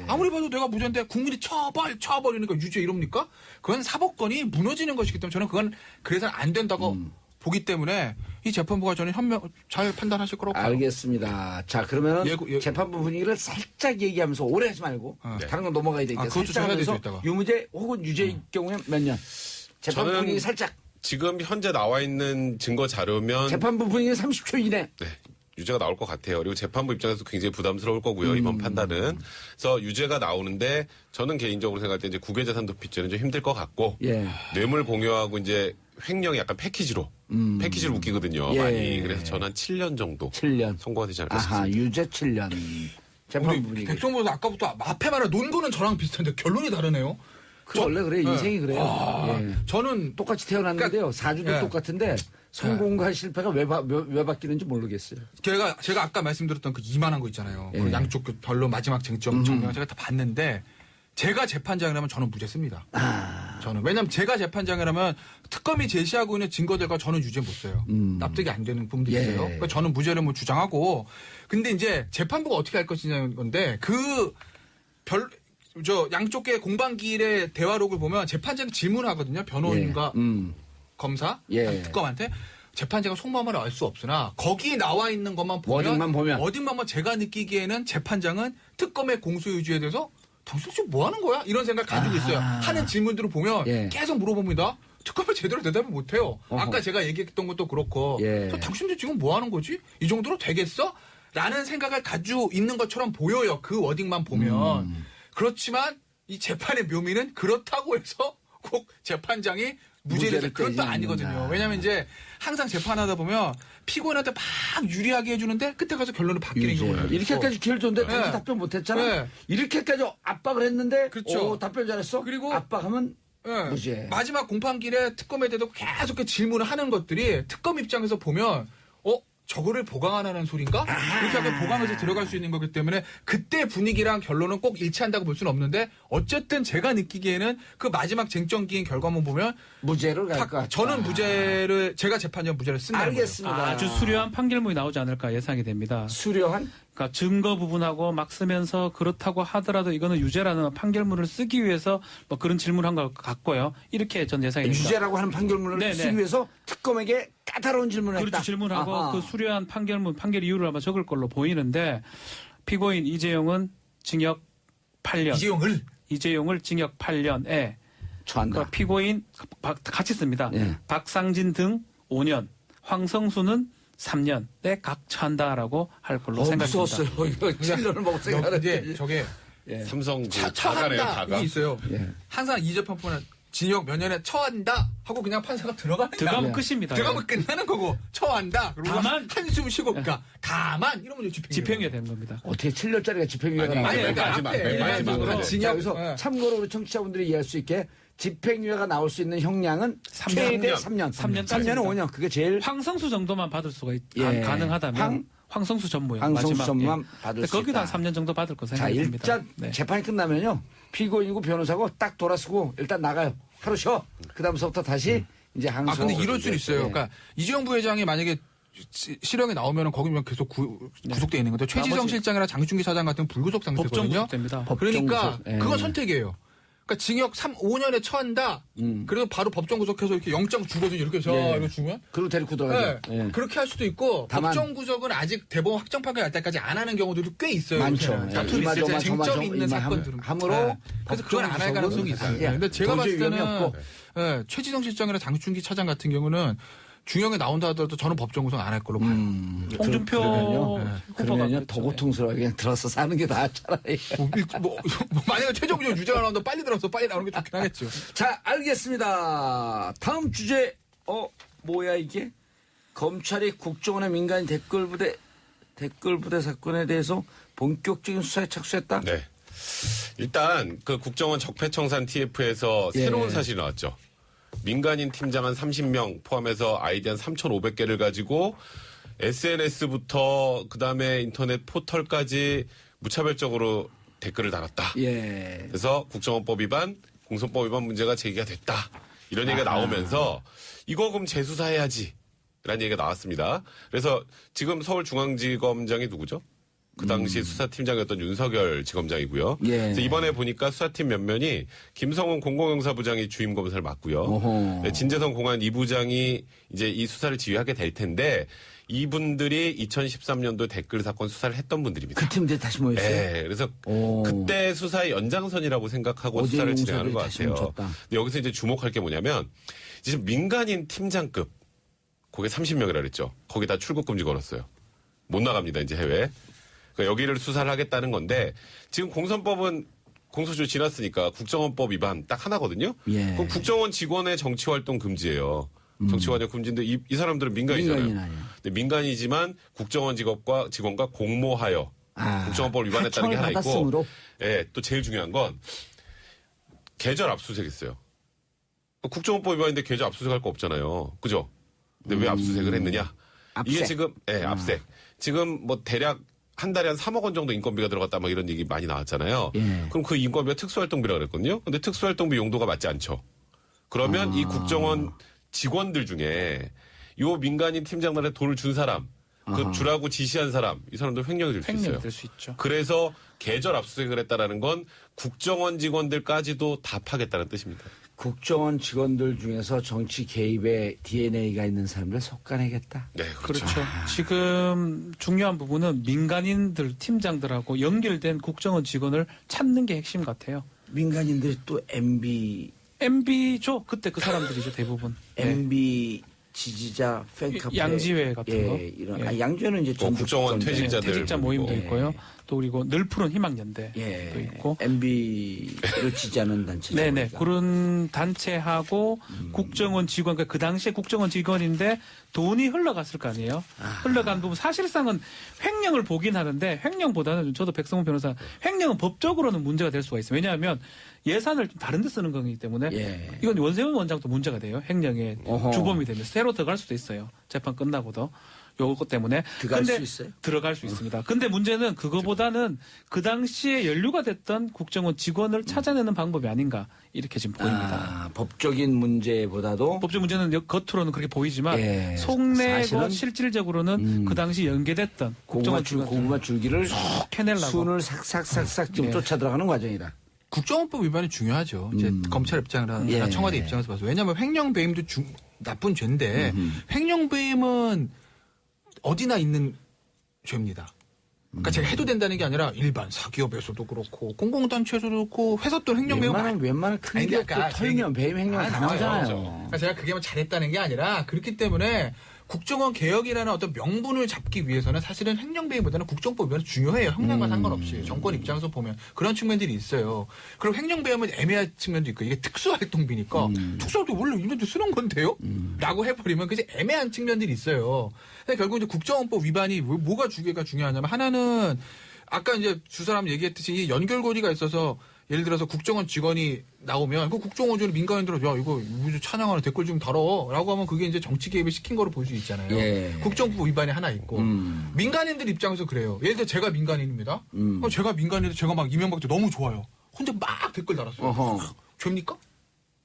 아무리 봐도 내가 무죄인데 국민이 쳐버리니까 유죄 이럽니까? 그건 사법권이 무너지는 것이기 때문에 저는 그건 그래서 안 된다고 보기 때문에 이 재판부가 저는 잘 판단하실 거라고 봐요. 알겠습니다. 자, 그러면 재판부 분위기를 살짝 얘기하면서 오래 하지 말고 다른 건 넘어가야 되니까 그것도 살짝 해야 되죠, 하면서 이따가. 유무죄 혹은 유죄일 경우에 몇 년? 재판부 저는 분위기 살짝. 지금 현재 나와 있는 증거 자료면 재판부 분위기 30초 이내. 네, 유죄가 나올 것 같아요. 그리고 재판부 입장에서 굉장히 부담스러울 거고요. 이번 판단은. 그래서 유죄가 나오는데 저는 개인적으로 생각할 때 이제 국외재산 도피죄는 좀 힘들 것 같고 뇌물 공여하고 이제 횡령이 약간 패키지로 패키지로 묶이거든요. 많이. 그래서 저는 한 7년 정도 7년. 선고가 되지 않을까 아하, 싶습니다. 유죄 7년. 재판부 분위기. 백성보다 아까부터 앞에 말한 논거는 저랑 비슷한데 결론이 다르네요. 원래 그래. 인생이 그래요. 저는 똑같이 태어났는데요. 사주도 똑같은데 성공과 실패가 왜 바뀌는지 모르겠어요. 제가 아까 말씀드렸던 그 이만한 거 있잖아요. 그 양쪽 그 별로 마지막 쟁점 정리가 제가 다 봤는데 제가 재판장이라면 저는 무죄 씁니다. 저는 왜냐하면 제가 재판장이라면 특검이 제시하고 있는 증거들과 저는 유죄 못 써요. 납득이 안 되는 부분도 있어요. 그러니까 저는 무죄를 뭐 주장하고 근데 이제 재판부가 어떻게 할 것이냐는 건데 양쪽의 공방기일의 대화록을 보면 재판장이 질문하거든요. 변호인과 검사, 특검한테. 재판장은 속마음을 알 수 없으나 거기에 나와 있는 것만 보면 어딘만 제가 느끼기에는 재판장은 특검의 공소유지에 대해서 당신 지금 뭐 하는 거야? 이런 생각 가지고 있어요. 하는 질문들을 보면 계속 물어봅니다. 특검을 제대로 대답을 못해요. 아까 제가 얘기했던 것도 그렇고 당신들 지금 뭐 하는 거지? 이 정도로 되겠어? 라는 생각을 가지고 있는 것처럼 보여요. 그 워딩만 보면. 그렇지만 이 재판의 묘미는 그렇다고 해서 꼭 재판장이 무죄를 그건 또 아니거든요. 왜냐하면 이제 항상 재판하다 보면 피고인한테 막 유리하게 해주는데 끝에 가서 결론이 바뀌는 경우가 이렇게까지 기회를 줬는데 당신 답변 못했잖아. 이렇게까지 압박을 했는데 답변 잘했어. 그리고 압박하면 무죄. 마지막 공판길에 특검에 대해서 계속 질문을 하는 것들이 특검 입장에서 보면 저거를 보강하라는 소린가? 그렇게 하면 보강해서 들어갈 수 있는 거기 때문에 그때 분위기랑 결론은 꼭 일치한다고 볼 수는 없는데 어쨌든 제가 느끼기에는 그 마지막 쟁점기인 결과만 보면 무죄를 갈 것 같다. 저는 무죄를 제가 재판이면 무죄를 쓴다는 거예요. 알겠습니다. 아주 수려한 판결문이 나오지 않을까 예상이 됩니다. 수려한? 그러니까 증거 부분하고 막 쓰면서 그렇다고 하더라도 이거는 유죄라는 판결문을 쓰기 위해서 뭐 그런 질문을 한 것 같고요. 이렇게 전 예상이 됩니다. 유죄라고 하는 판결문을 네네. 쓰기 위해서 특검에게 까다로운 질문을 그렇죠. 했다. 질문하고 아하. 그 수려한 판결 이유를 아마 적을 걸로 보이는데 피고인 이재용은 징역 8년. 이재용을 징역 8년에 처한다. 그러니까 피고인 같이 씁니다. 예. 박상진 등 5년, 황성수는 3년에 각 처한다라고 할 걸로 생각됩니다. 무서웠어요. 이거 7년을 먹을 생각하는데. 이제 저게 삼성 다가네요, 다가. 처한다 있어요. 예. 항상 이 재판부는 징역 몇 년에 처한다 하고 그냥 판사가 들어가는 들어가면 거야. 끝입니다. 들어가면 끝나는 거고 처한다. 그리고 다만 한숨 쉬고 다만 이러면 집행유예 되는 겁니다. 어떻게 7년짜리가 집행유예가 아니, 나와요? 그러니까 마지막, 앞에 마지막으로. 자, 징역 여기서 참고로 우리 청취자분들이 이해할 수 있게 집행유예가 나올 수 있는 형량은 최대 3년. 3년은 5년. 그게 제일 황성수 정도만 받을 수가 예. 가능하다면 황성수 전무요. 황성수 마지막. 전무만 받을 수 거기다 있다. 3년 정도 받을 거 자, 생각됩니다. 일단 네. 재판이 끝나면요. 피고인이고 변호사고 딱 돌아서고 일단 나가요. 하루 쉬어. 그다음부터 다시 이제 항소. 근데 이럴 수 있어요. 예. 그러니까 이재용 부회장이 만약에 실형에 나오면 거기면 계속 구속돼 있는 건데 최지성 나머지- 실장이나 장충기 사장 같은 불구속 법정 상태거든요. 구속됩니다. 그러니까 구속. 예. 그건 선택이에요. 그러니까 징역 5년에 처한다. 그래도 바로 법정 구속해서 이렇게 영장 주거든요. 이렇게 해서 예. 이거 주면. 그리고 데리고 들어가죠. 네. 예. 그렇게 할 수도 있고 다만- 법정 구속은 아직 대법원 확정 판결 날 때까지 안 하는 경우들도 꽤 있어요. 많죠. 요새. 다툼이 있을 때 쟁점이 있는 사건들은. 함으로 그래서 그건 안 할 가능성이 있어요. 예. 근데 제가 도저히 봤을 위험이 때는 없고. 예, 최지성 실장이나 장충기 차장 같은 경우는 중형에 나온다 하더라도 저는 법정 구속 안 할 걸로 봐요. 홍준표 그러면요. 그러면요. 후보가 더 고통스러워. 그냥 들어서 사는 게 나아 차라리. 만약에 최종적으로 유죄가 나온다 빨리 들어서 빨리 나오는 게 좋긴 하겠죠. 자, 알겠습니다. 다음 주제. 뭐야 이게? 검찰이 국정원의 민간 댓글부대 사건에 대해서 본격적인 수사에 착수했다? 네. 일단 그 국정원 적폐청산 TF에서 예. 새로운 사실이 나왔죠. 민간인 팀장 한 30명 포함해서 아이디 한 3,500개를 가지고 SNS부터 그다음에 인터넷 포털까지 무차별적으로 댓글을 달았다. 예. 그래서 국정원법 위반, 공소법 위반 문제가 제기가 됐다. 이런 얘기가 나오면서 이거 그럼 재수사해야지. 라는 얘기가 나왔습니다. 그래서 지금 서울중앙지검장이 누구죠? 그 당시 수사팀장이었던 윤석열 지검장이고요. 예. 그래서 이번에 보니까 수사팀 면면이 김성훈 공공형사부장이 주임 검사를 맡고요. 어허. 네, 진재성 공안 2부장이 이제 이 수사를 지휘하게 될 텐데 이분들이 2013년도 댓글 사건 수사를 했던 분들입니다. 그 팀들이 다시 모였어요? 네, 그래서 오. 그때 수사의 연장선이라고 생각하고 어제 수사를 진행하는 것 용사들이 다시 같아요. 뭉쳤다. 근데 여기서 이제 주목할 게 뭐냐면 지금 민간인 팀장급 거기 30명이라 그랬죠. 거기다 출국 금지 걸었어요. 못 나갑니다. 이제 해외. 그러니까 여기를 수사를 하겠다는 건데 지금 공선법은 공소시효 지났으니까 국정원법 위반 딱 하나거든요. 예. 그럼 국정원 직원의 정치활동 금지예요. 정치활동 금지인데 이 사람들은 민간이잖아요. 민간인 아니에요. 근데 민간이지만 국정원 직원과 공모하여 국정원법을 위반했다는 게 하나 있고, 받았으므로. 예, 또 제일 중요한 건 계절 압수수색했어요. 국정원법 위반인데 계절 압수수색할 거 없잖아요. 그죠? 근데 왜 압수수색을 했느냐? 압색. 이게 지금 압색. 지금 뭐 대략 한 달에 한 3억 원 정도 인건비가 들어갔다 막 이런 얘기 많이 나왔잖아요. 예. 그럼 그 인건비가 특수활동비라고 그랬거든요. 근데 특수활동비 용도가 맞지 않죠. 그러면 이 국정원 직원들 중에 요 민간인 팀장들한테 돈을 준 사람, 그 주라고 지시한 사람, 이 사람들 횡령이 될 수 있어요. 횡령이 될 수 있죠. 그래서 계절 압수수색을 했다라는 건 국정원 직원들까지도 다 파겠다는 뜻입니다. 국정원 직원들 중에서 정치 개입에 DNA가 있는 사람들 속아내겠다. 네, 그렇죠. 지금 중요한 부분은 민간인들, 팀장들하고 연결된 국정원 직원을 찾는 게 핵심 같아요. 민간인들이 또 MB죠. 그때 그 사람들이죠, 대부분. 네. MB 지지자 팬카페 양지회 같은 거. 이런 예. 양지회는 이제 전국 국정원 전쟁. 퇴직자들 퇴직자 모임도 예. 있고요. 또 그리고 늘 푸른 희망연대도 있고. MB를 지지하는 단체. 네네. 그런 단체하고 국정원 직원, 그러니까 그 당시에 국정원 직원인데 돈이 흘러갔을 거 아니에요? 흘러간 부분. 사실상은 횡령을 보긴 하는데 횡령보다는 저도 백성훈 변호사 횡령은 법적으로는 문제가 될 수가 있어요. 왜냐하면 예산을 좀 다른 데 쓰는 거기 때문에 예. 이건 원세훈 원장도 문제가 돼요. 횡령의 어허. 주범이 되면 새로 들어갈 수도 있어요. 재판 끝나고도. 요것 때문에 들어갈 수 있어요? 들어갈 수 있습니다. 근데 문제는 그거보다는 그 당시에 연루가 됐던 국정원 직원을 찾아내는 방법이 아닌가 이렇게 지금 보입니다. 법적인 문제보다도 법적 문제는 겉으로는 그렇게 보이지만 속내고 사실은 실질적으로는 그 당시 연계됐던 국정원 고구마 줄기를 캐내려고 순을 삭삭삭삭 지금 쫓아 들어가는 과정이다. 국정원법 위반이 중요하죠. 이제 검찰 입장이나 청와대 입장에서 봐서. 왜냐하면 횡령배임도 나쁜 죄인데 횡령배임은 어디나 있는 죄입니다. 그러니까 제가 해도 된다는 게 아니라 일반 사기업에서도 그렇고 공공단체에서도 그렇고 회사 또 횡령배임 웬만한 큰 기업도 털면 배임 횡령 다 나오잖아요. 그러니까 제가 그게만 잘했다는 게 아니라 그렇기 때문에 국정원 개혁이라는 어떤 명분을 잡기 위해서는 사실은 횡령배임보다는 국정법 위반이 중요해요. 형량과 상관없이. 정권 입장에서 보면 그런 측면들이 있어요. 그리고 횡령배임은 애매한 측면도 있고 이게 특수활동비니까 특수활동 원래 이런데 쓰는 건데요? 라고 해버리면 그게 애매한 측면들이 있어요. 근데 결국 이제 국정원법 위반이 뭐가 중요하냐면 하나는 아까 이제 두 사람 얘기했듯이 연결고리가 있어서 예를 들어서 국정원 직원이 나오면 그 국정원들은 민간인들은 야 이거 찬양하는 댓글 좀 달어라고 하면 그게 이제 정치 개입을 시킨 거로 볼 수 있잖아요. 예. 국정법 위반이 하나 있고 민간인들 입장에서 그래요. 예를 들어 제가 민간인입니다. 제가 민간인인데 제가 막 이명박도 너무 좋아요. 혼자 막 댓글 달았어요. 죄입니까?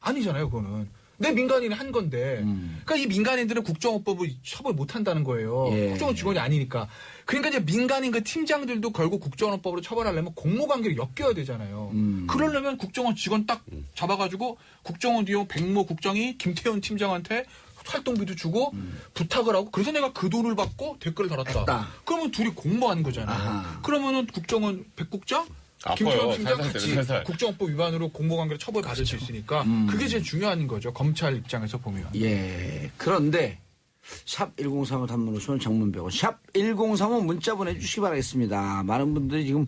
아니잖아요, 그거는. 내 민간인이 한 건데. 그러니까 이 민간인들은 국정원법을 처벌 못 한다는 거예요. 예. 국정원 직원이 아니니까. 그러니까 이제 민간인 그 팀장들도 결국 국정원법으로 처벌하려면 공모관계를 엮여야 되잖아요. 그러려면 국정원 직원 딱 잡아가지고 국정원 뒤에 백모 국장이 김태현 팀장한테 활동비도 주고 부탁을 하고 그래서 내가 그 돈을 받고 댓글을 달았다. 했다. 그러면 둘이 공모하는 거잖아요. 아하. 그러면은 국정원 백국장 김태현 팀장 같이 국정원법 위반으로 공모관계로 처벌받을 수 있으니까 그게 제일 중요한 거죠. 검찰 입장에서 보면. 예. 그런데 샵 1035 단문 50원 장문 100원 샵 1035 문자 보내주시기 바라겠습니다. 많은 분들이 지금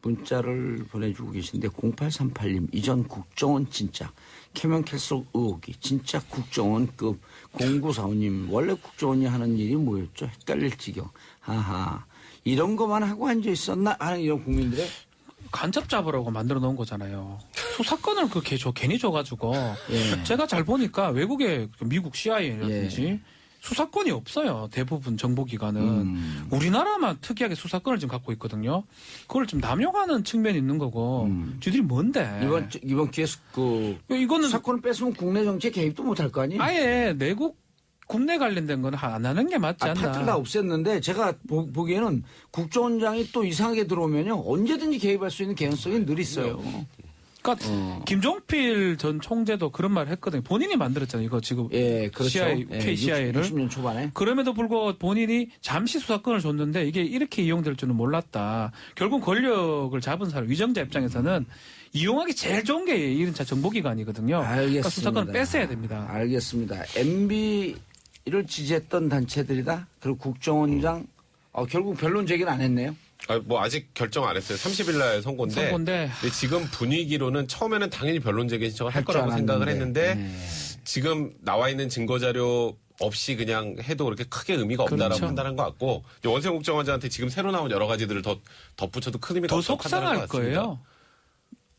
문자를 보내주고 계신데 0838님 이전 국정원 진짜 캐명캘속 의혹이 진짜 국정원급 0945님 원래 국정원이 하는 일이 뭐였죠? 헷갈릴 지경. 하하 이런 것만 하고 앉아 있었나 하는 이런 국민들의 간첩 잡으라고 만들어 놓은 거잖아요. 수사권을 괜히 줘가지고 제가 잘 보니까 외국의 미국 CIA라든지 수사권이 없어요. 대부분 정보기관은. 우리나라만 특이하게 수사권을 지금 갖고 있거든요. 그걸 좀 남용하는 측면이 있는 거고 쥐들이 뭔데. 이번 기회에 이거는 수사권을 뺏으면 국내 정치에 개입도 못할 거 아니에요? 아예 내국 국내 관련된 건 안 하는 게 맞지 않나. 파트를 다 없앴는데 제가 보기에는 국정원장이 또 이상하게 들어오면요. 언제든지 개입할 수 있는 개연성이 늘 있어요. 그러니까 김종필 전 총재도 그런 말을 했거든요. 본인이 만들었잖아요. 이거 지금 그렇죠. KCIA를. 60년 초반에. 그럼에도 불구하고 본인이 잠시 수사권을 줬는데 이게 이렇게 이용될 줄은 몰랐다. 결국 권력을 잡은 사람 위정자 입장에서는 이용하기 제일 좋은 게 1인차 정보기관이거든요. 알겠습니다. 그러니까 수사권을 뺏어야 됩니다. 알겠습니다. MB를 지지했던 단체들이다. 그리고 국정원장 결국 변론 제기는 안 했네요. 뭐 아직 결정 안 했어요. 30일 날 선고인데. 근데 지금 분위기로는 처음에는 당연히 변론 제기 신청을 할 거라고 생각을 했는데 지금 나와 있는 증거 자료 없이 그냥 해도 그렇게 크게 의미가 없다라고 판단한 것 같고 원세훈 국정원장한테 지금 새로 나온 여러 가지들을 더 덧붙여도 큰 의미가 없다고 판단한 것 같습니다. 더 속상할 거예요.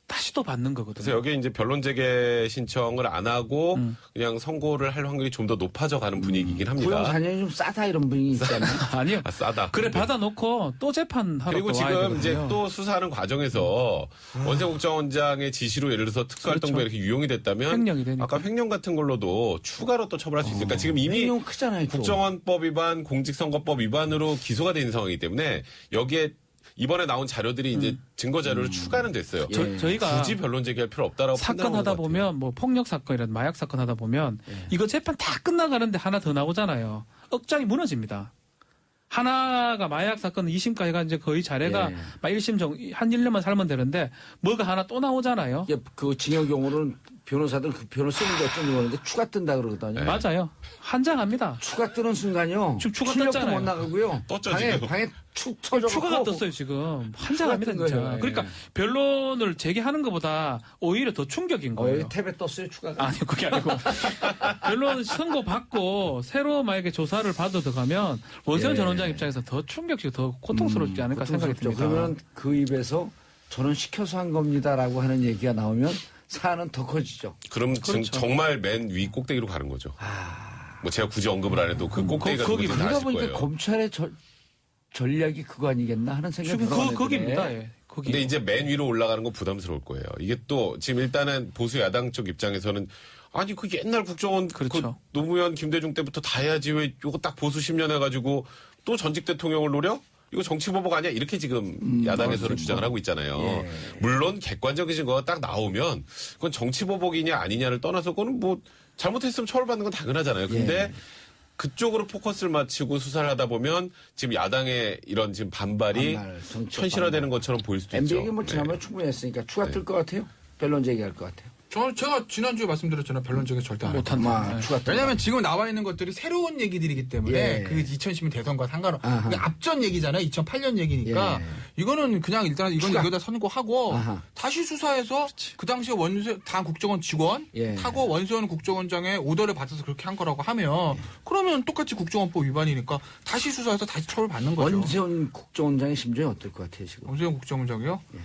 다시 또 받는 거거든요. 그래서 여기 이제 변론 재개 신청을 안 하고 그냥 선고를 할 확률이 좀 더 높아져 가는 분위기이긴 합니다. 구형 4년이 좀 싸다 이런 분위기 있잖아요. 아니요. 싸다. 그래 받아놓고 또 재판하러 그리고 지금 이제 또 수사하는 과정에서 원세훈 국정원장의 지시로 예를 들어서 특수활동비가 이렇게 유용이 됐다면 횡령이 되니까. 아까 횡령 같은 걸로도 추가로 또 처벌할 수 있으니까 지금 이미 횡령 크잖아요. 국정원법 위반, 공직선거법 위반으로 기소가 돼 있는 상황이기 때문에 여기에 이번에 나온 자료들이 이제 증거 자료로 추가는 됐어요. 저희가 굳이 변론 제기할 필요 없다라고 사건 하다 보면 뭐 폭력 사건이라든 마약 사건 하다 보면 이거 재판 다 끝나가는데 하나 더 나오잖아요. 억장이 무너집니다. 하나가 마약 사건 2심까지 해가 이제 거의 자네가 1심 한 1년만 살면 되는데 뭐가 하나 또 나오잖아요. 그 징역용으로는 변호사들 그 변호 쓰는 게 어쩐지 모르는데 추가 뜬다 그러거든요. 맞아요. 한장합니다. 추가 뜨는 순간요. 지금 추가 출력도 떴잖아요. 못 나가고요. 떴죠, 방에 축 터져. 추가가 떴어요 지금. 한장합니다 진짜. 거예요. 그러니까 변론을 제기하는 것보다 오히려 더 충격인 거예요. 탭에 떴어요 추가가. 아니요 그게 아니고 변론 선고 받고 새로 만약에 조사를 받아 들어가면 원세훈 전 원장 입장에서 더 충격적, 더 고통스럽지 않을까 생각이 듭니다. 그러면 그 입에서 저는 시켜서 한 겁니다라고 하는 얘기가 나오면 사안은 더 커지죠. 그럼 그렇죠. 정말 맨 위 꼭대기로 가는 거죠. 뭐 제가 굳이 언급을 안 해도 그 꼭대기가 거기 누군지 다 그러다 아실 보니까 거예요. 검찰의 전략이 그거 아니겠나 하는 생각이 들어요. 거기입니다. 예. 거기. 근데 이제 맨 위로 올라가는 건 부담스러울 거예요. 이게 또 지금 일단은 보수 야당 쪽 입장에서는 아니 그 옛날 국정원 그렇죠. 그 노무현 김대중 때부터 다 해야지 왜 이거 딱 보수 10년 해가지고 또 전직 대통령을 노려? 이거 정치보복 아니야? 이렇게 지금 야당에서는 주장을 하고 있잖아요. 예. 물론 객관적인 증거가 딱 나오면 그건 정치보복이냐 아니냐를 떠나서 그거는 뭐 잘못했으면 처벌받는 건 당연하잖아요. 근데 예. 그쪽으로 포커스를 맞추고 수사를 하다 보면 지금 야당의 이런 지금 반발이 정치적 현실화되는 것처럼 보일 수도 MB 있죠. 얘기 뭐 지난번에 충분히 했으니까 추가 뜰 것 같아요? 변론 제기할 것 같아요? 제가 지난주에 말씀드렸잖아요. 변론적이 절대 안 못한다. 아마 추가 뜰 왜냐하면 지금 나와 있는 것들이 새로운 얘기들이기 때문에 예. 그 2010년 대선과 상관없. 아하. 그러니까 앞전 얘기잖아요. 2008년 얘기니까 예. 이거는 그냥 일단 추가. 이거다 선고하고 아하. 다시 수사해서 그 당시에 다 국정원 직원 예. 타고 원세훈 국정원장의 오더를 받아서 그렇게 한 거라고 하면 그러면 똑같이 국정원법 위반이니까 다시 수사해서 다시 처벌받는 거죠. 원세훈 국정원장의 심정이 어떨 것 같아요 지금? 원세훈 국정원장이요? 예.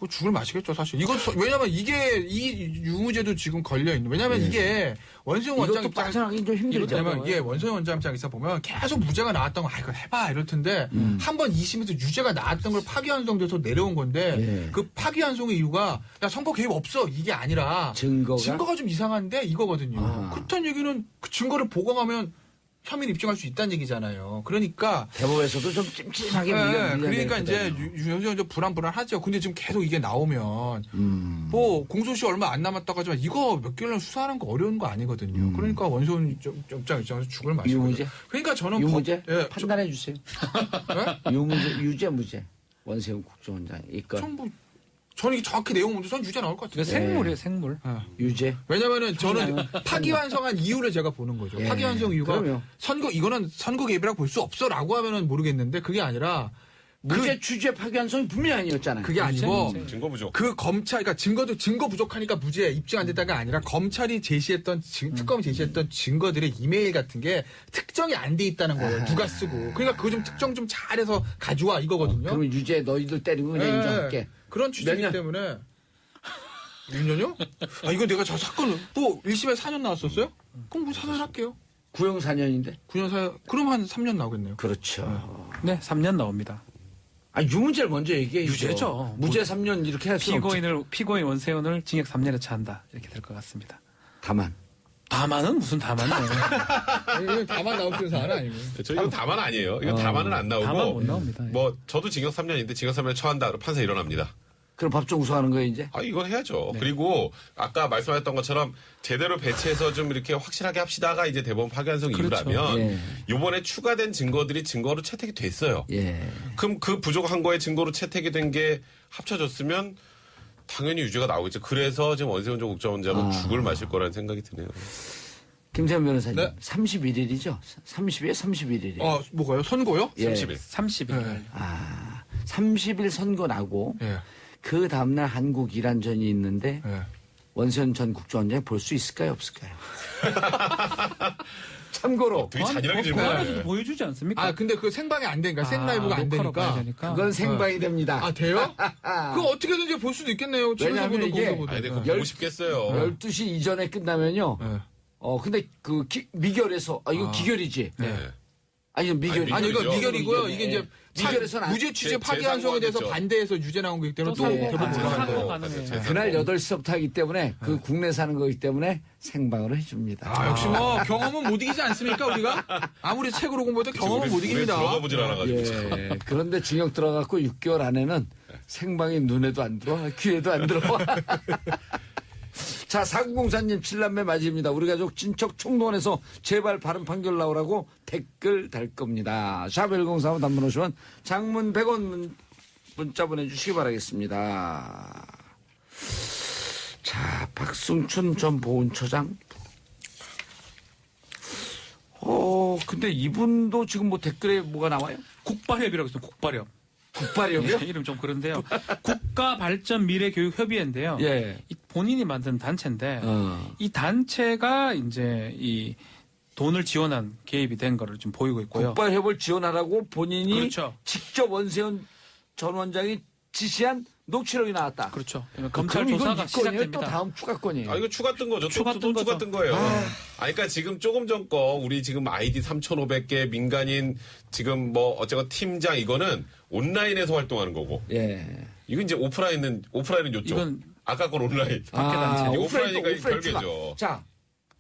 뭐 죽을 맛이겠죠 사실. 이거 왜냐면 이게 이 유무죄도 지금 걸려 있는. 왜냐면 이게 원세훈 원장 이것도 빠져나가기 좀 힘들죠. 왜냐면 이게 원세훈 원장 입장에서 보면 계속 무죄가 나왔던 거, 이거 해봐 이럴 텐데 한 번 2심에서 유죄가 나왔던 걸 파기환송돼서 내려온 건데 예. 그 파기환송의 이유가 야 선거 개입 없어 이게 아니라 증거가 좀 이상한데 이거거든요. 아하. 그렇다는 얘기는 그 증거를 보강하면 혐의를 입증할 수 있다는 얘기잖아요. 그러니까 대법에서도 좀 찜찜하게 그러니까 이제 유현정 불안하죠. 근데 지금 계속 이게 나오면 뭐 공소시 얼마 안 남았다고 하지만 이거 몇 개월만 수사하는 거 어려운 거 아니거든요. 그러니까 원소원 입장에서 죽을 맛이거든요. 유무죄? 그러니까 저는 유무죄? 예, 판단해 주세요. 유무죄, 유죄, 무죄. 원세훈 국정원장 이건 저는 이게 정확히 내용 먼저 전 유죄 나올 것 같아요. 생물이에요, 생물. 유죄. 왜냐면은 저는 파기환송한 이유를 제가 보는 거죠. 예. 파기환송 이유가 그럼요. 이거는 선거 개입이라고 볼 수 없어라고 하면은 모르겠는데 그게 아니라 무죄 취재 파기환송이 분명히 아니었잖아요. 그게 아니고 증거 부족. 그 검찰, 그러니까 증거 부족하니까 무죄 입증 안 됐다가 아니라 검찰이 제시했던 특검이 제시했던 증거들의 이메일 같은 게 특정이 안 돼 있다는 거예요. 누가 쓰고. 그러니까 그거 좀 특정 좀 잘해서 가져와 이거거든요. 그러면 유죄 너희들 때리고 그냥 예, 인정할게. 그런 몇 취지이기 년? 때문에. 6년요? 아, 이거 내가 저 사건, 뭐, 1심에 4년 나왔었어요? 그럼 뭐 4년 할게요. 구형 4년인데. 9년 4년, 그럼 한 3년 나오겠네요. 그렇죠. 네, 3년 나옵니다. 아 유무죄를 먼저 얘기해. 유죄죠. 무죄 3년 이렇게 할 수는 없죠. 피고인 원세훈을 징역 3년에 처한다. 이렇게 될 것 같습니다. 다만은 무슨 다만이에요. 이건 다만 나올 수 있는 사안 아니고. 이건 다만 아니에요. 이건 다만은 안 나오고. 다만 못 나옵니다. 뭐 저도 징역 3년인데 징역 3년에 처한다. 그럼 판사 일어납니다. 그럼 법정 구속하는 거예요 이제? 아, 이건 해야죠. 그리고 아까 말씀하셨던 것처럼 제대로 배치해서 좀 이렇게 확실하게 합시다가 이제 대법원 파기환송 그렇죠. 이유라면 예. 이번에 추가된 증거들이 증거로 채택이 됐어요. 예. 그럼 그 부족한 거에 증거로 채택이 된 게 합쳐졌으면 당연히 유죄가 나오겠죠. 그래서 지금 원세훈 전 국정원장은 죽을 마실 거라는 생각이 드네요. 김세현 변호사님. 네. 31일이죠? 30일, 31일이에요. 뭐가요? 선고요? 예. 30일. 30일. 30일 선고 나고 예. 그 다음날 한국 이란전이 있는데 예. 원세훈 전 국정원장 볼 수 있을까요, 없을까요? 참고로 되게 잔인하게 그 안에서도 질문하네. 보여주지 않습니까? 근데 그 생방이 안 되니까, 생라이브가 안 녹화로 봐야 되니까. 되니까. 그건 생방이 됩니다. 아, 돼요? 그거 어떻게든지 볼 수도 있겠네요. 집에서 왜냐하면 보든 이게 거기서 보든. 아니, 근데 그거 열- 보고 싶겠어요. 12시 이전에 끝나면요. 예. 근데 그 미결에서 이거 기결이지. 네. 아니 미결이 아니, 이거 미결이죠. 미결이고요. 이게 이제 미결에서는 무죄 취재 제- 파기환송에 대해서 재상고하겠죠. 반대해서 유죄 나온 거기 때문에 또 예. 대법원 아, 올라가는 상고 거예요. 가능해요. 그날 8시부터 하기 때문에 그 국내에서 하는 거기 때문에 생방으로 해줍니다. 아, 역시 뭐 경험은 못 이기지 않습니까 우리가? 아무리 책으로 공부해도 경험은 못 이깁니다. 들어가 보질 않아가지고. 예. 그런데 징역 들어갔고 6개월 안에는 생방이 눈에도 안 들어와, 귀에도 안 들어와. 자, 4904님 7남매 맞이입니다. 우리 가족 친척 총동원해서 제발 바른 판결 나오라고 댓글 달 겁니다. 샵 1035 단문 50원, 장문 100원 문자 보내주시기 바라겠습니다. 자, 박승춘 전 보훈처장. 근데 이분도 지금 뭐 댓글에 뭐가 나와요? 국발협이라고 있어요. 국발협. 국발협이요? 이름 좀 그런데요. 국가발전미래교육협의회인데요. 예. 이 본인이 만든 단체인데 어. 이 단체가 이제 이 돈을 지원한 개입이 된 거를 좀 보이고 있고요. 국발협을 지원하라고 본인이 그렇죠. 직접 원세훈 전 원장이 지시한 녹취록이 나왔다. 그렇죠. 검찰 그럼 조사가 이건 이 건이에요? 시작됩니다. 또 다음 추가건이에요. 아, 이거 추가 뜬 거죠. 추가 또 뜬 추가 거죠. 뜬 거예요. 그러니까 지금 조금 전 거, 우리 지금 아이디 3,500개 민간인 지금 뭐 어쨌건 팀장 이거는 온라인에서 활동하는 거고. 예. 이건 이제 오프라인은 요쪽. 이건 아까 건 온라인. 단체. 오프라인이니까 오프라인 별개죠. 추가. 자,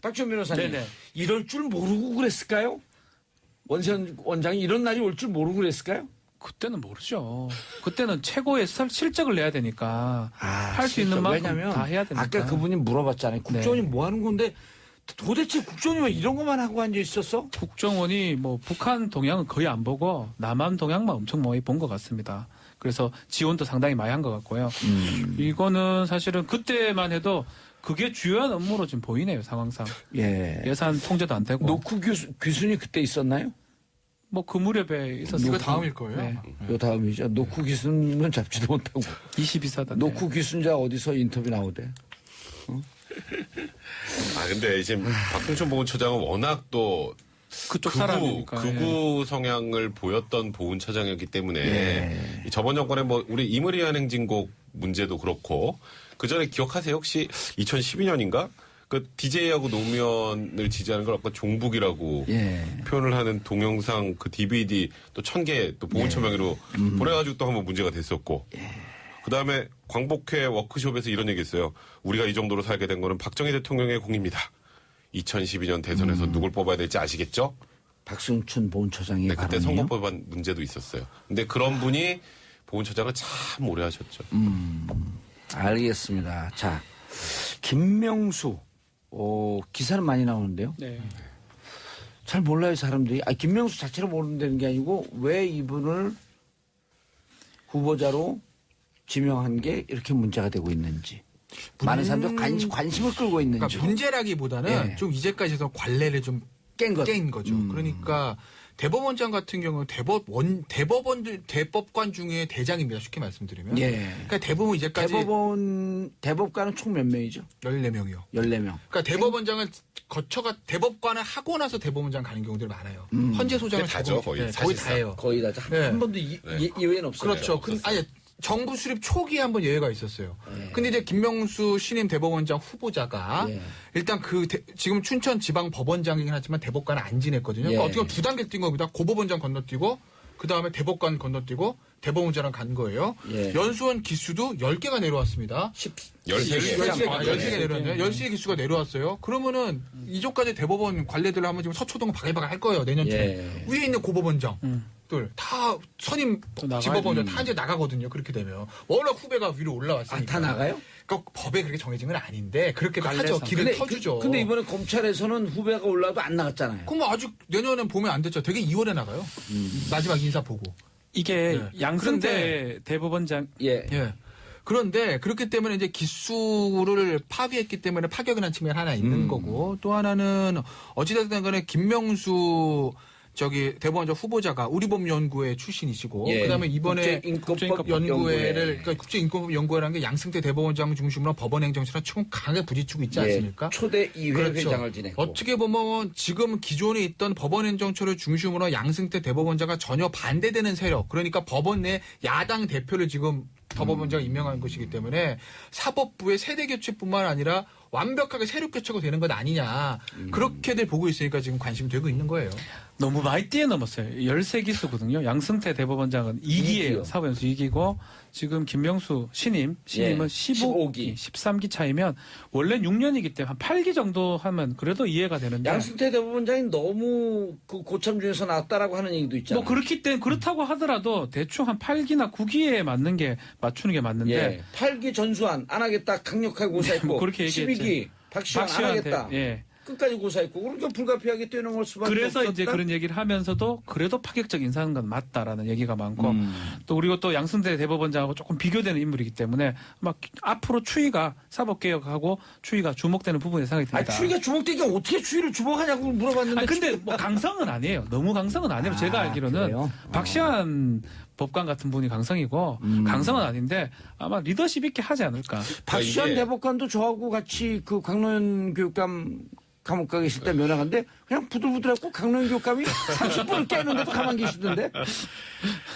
박지원 변호사님. 네네. 이럴 줄 모르고 그랬을까요? 원세훈 원장이 이런 날이 올 줄 모르고 그랬을까요? 그때는 모르죠. 그때는 최고의 실적을 내야 되니까 할 수 있는 만큼 왜냐면 다 해야 되니까. 아까 그분이 물어봤잖아요. 국정원이 뭐 하는 건데 도대체 국정원이 왜 이런 것만 하고 앉아 있었어? 국정원이 뭐 북한 동향은 거의 안 보고 남한 동향만 엄청 많이 본 것 같습니다. 그래서 지원도 상당히 많이 한 것 같고요. 이거는 사실은 그때만 해도 그게 주요한 업무로 지금 보이네요, 상황상. 예. 예산 통제도 안 되고. 노크 귀순이 그때 있었나요? 뭐 그 무렵에 있었어요. 이거 다음일 거예요. 네. 요 다음이죠. 노크 귀순은 잡지도 못하고. 22사단. 노크 귀순자 어디서 인터뷰 나오대? 근데 지금 박승천 보훈처장은 워낙 또 그쪽 사람이니까. 극우 성향을 보였던 보훈처장이었기 때문에 저번 정권에 뭐 우리 임의리한 행진곡 문제도 그렇고 그 전에 기억하세요? 혹시 2012년인가? 그 DJ하고 노무현을 지지하는 걸 아까 종북이라고 표현을 하는 동영상 그 DVD 또 1,000개 또 보훈처 명의로 보내가지고 또 한번 문제가 됐었고. 그 다음에 광복회 워크숍에서 이런 얘기 했어요. 우리가 이 정도로 살게 된 거는 박정희 대통령의 공입니다. 2012년 대선에서 누굴 뽑아야 될지 아시겠죠? 박승춘 보훈처장이 네, 그때 발언이요? 선거법안 문제도 있었어요. 근데 그런 분이 보훈처장을 참 오래 하셨죠. 알겠습니다. 자, 김명수. 기사는 많이 나오는데요. 네. 잘 몰라요, 사람들이. 김명수 자체를 모른다는 게 아니고 왜 이분을 후보자로 지명한 게 이렇게 문제가 되고 있는지. 많은 사람들이 관심을 끌고 있는지. 그러니까 문제라기보다는 좀 이제까지 해서 관례를 좀 깬 거죠. 그러니까 대법원장 같은 경우는 대법관 중에 대장입니다. 쉽게 말씀드리면. 그러니까 대부분 이제까지 대법관은 총 몇 명이죠? 14명이요. 14명. 그러니까 대법원장을 대법관을 하고 나서 대법원장 가는 경우들이 많아요. 헌재 소장을 다죠, 거의. 거의 다예요. 거의 다. 한 번도 예외는 없어요. 그렇죠. 아니 정부 수립 초기에 한번 예외가 있었어요. 근데 이제 김명수 신임 대법원장 후보자가 일단 지금 춘천 지방 법원장이긴 하지만 대법관을 안 지냈거든요. 그러니까 어떻게 보면 두 단계 뛴 겁니다. 고법원장 건너뛰고 그 다음에 대법관 건너뛰고 대법원장을 간 거예요. 연수원 기수도 10개가 내려왔습니다. 13개 내려왔네요. 13개 기수가 내려왔어요. 그러면은 이쪽까지 대법원 관례들을 한번 지금 서초동 바글바글 할 거예요. 내년쯤에. 위에 있는 고법원장. 다 선임 지법원장 다 이제 나가거든요. 그렇게 되면 워낙 후배가 위로 올라왔으니까. 다 나가요? 그러니까 법에 그렇게 정해진 건 아닌데 그렇게 하죠. 길을 터주죠. 근데 이번에 검찰에서는 후배가 올라도 안 나갔잖아요. 그럼 아직 내년엔 보면 안 됐죠. 되게 2월에 나가요. 마지막 인사 보고. 이게 양승태 대법원장. 그런데 그렇기 때문에 이제 기수를 파비했기 때문에 파격을 한 측면이 하나 있는 거고 또 하나는 어찌됐든 간에 김명수 대법원장 후보자가 우리법연구회 출신이시고 그다음에 이번에 국제인권연구회를 그러니까 국제인권연구회라는 게 양승태 대법원장 중심으로 법원행정처랑 최근 강하게 부딪히고 있지 않습니까? 초대 2회 회장을 지냈고 어떻게 보면 지금 기존에 있던 법원행정처를 중심으로 양승태 대법원장과 전혀 반대되는 세력 그러니까 법원 내 야당 대표를 지금 대법원장이 임명한 것이기 때문에 사법부의 세대 교체뿐만 아니라 완벽하게 세력 교체가 되는 것 아니냐 그렇게들 보고 있으니까 지금 관심이 되고 있는 거예요. 너무 많이 뛰어넘었어요. 13기수거든요. 양승태 대법원장은 2기예요. 사법연수 2기고 지금 김명수 신임은 15기, 13기 차이면 원래는 6년이기 때문에 한 8기 정도 하면 그래도 이해가 되는데 양승태 대법원장이 너무 그 고참 중에서 나왔다라고 하는 얘기도 있잖아요. 뭐 그렇다고 하더라도 대충 한 8기나 9기에 맞추는 게 맞는데 8기 전수안 안 하겠다 강력하게 고사했고 뭐 그렇게 12기 박시환 안 하겠다. 끝까지 고사했고 그러니까 불가피하게 뛰어넘을 수밖에 그래서 없었다. 이제 그런 얘기를 하면서도 그래도 파격적 인사하는 건 맞다라는 얘기가 많고 또 그리고 또 양승태 대법원장하고 조금 비교되는 인물이기 때문에 막 앞으로 추이가 사법개혁하고 추이가 주목되는 부분이 생각이 듭니다. 추이가 주목되니까 어떻게 추이를 주목하냐고 물어봤는데 근데 뭐 강성은 아니에요. 너무 강성은 아니에요. 제가 알기로는 그래요? 박시환 법관 같은 분이 강성이고 강성은 아닌데 아마 리더십 있게 하지 않을까. 박시환 대법관도 저하고 같이 그 강론 교육감 감옥 가 계실 때 면회관데 그냥 부들부들하고 강릉교감이 30분을 깨는데도 가만 계시던데.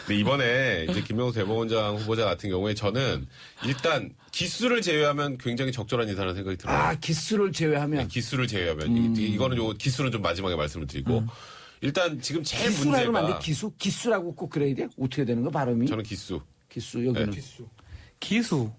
근데 이번에 이제 김명수 대법원장 후보자 같은 경우에 저는 일단 기수를 제외하면 굉장히 적절한 인사라는 생각이 들어요. 아, 기수를 제외하면. 네, 기수를 제외하면 이거는 요 기수는 좀 마지막에 말씀을 드리고 일단 지금 제일 기수라고 하면 안 문제가 돼. 기수라고 꼭 그래야 돼? 어떻게 되는 거 발음이? 저는 기수. 기수 여기는. 네. 기수.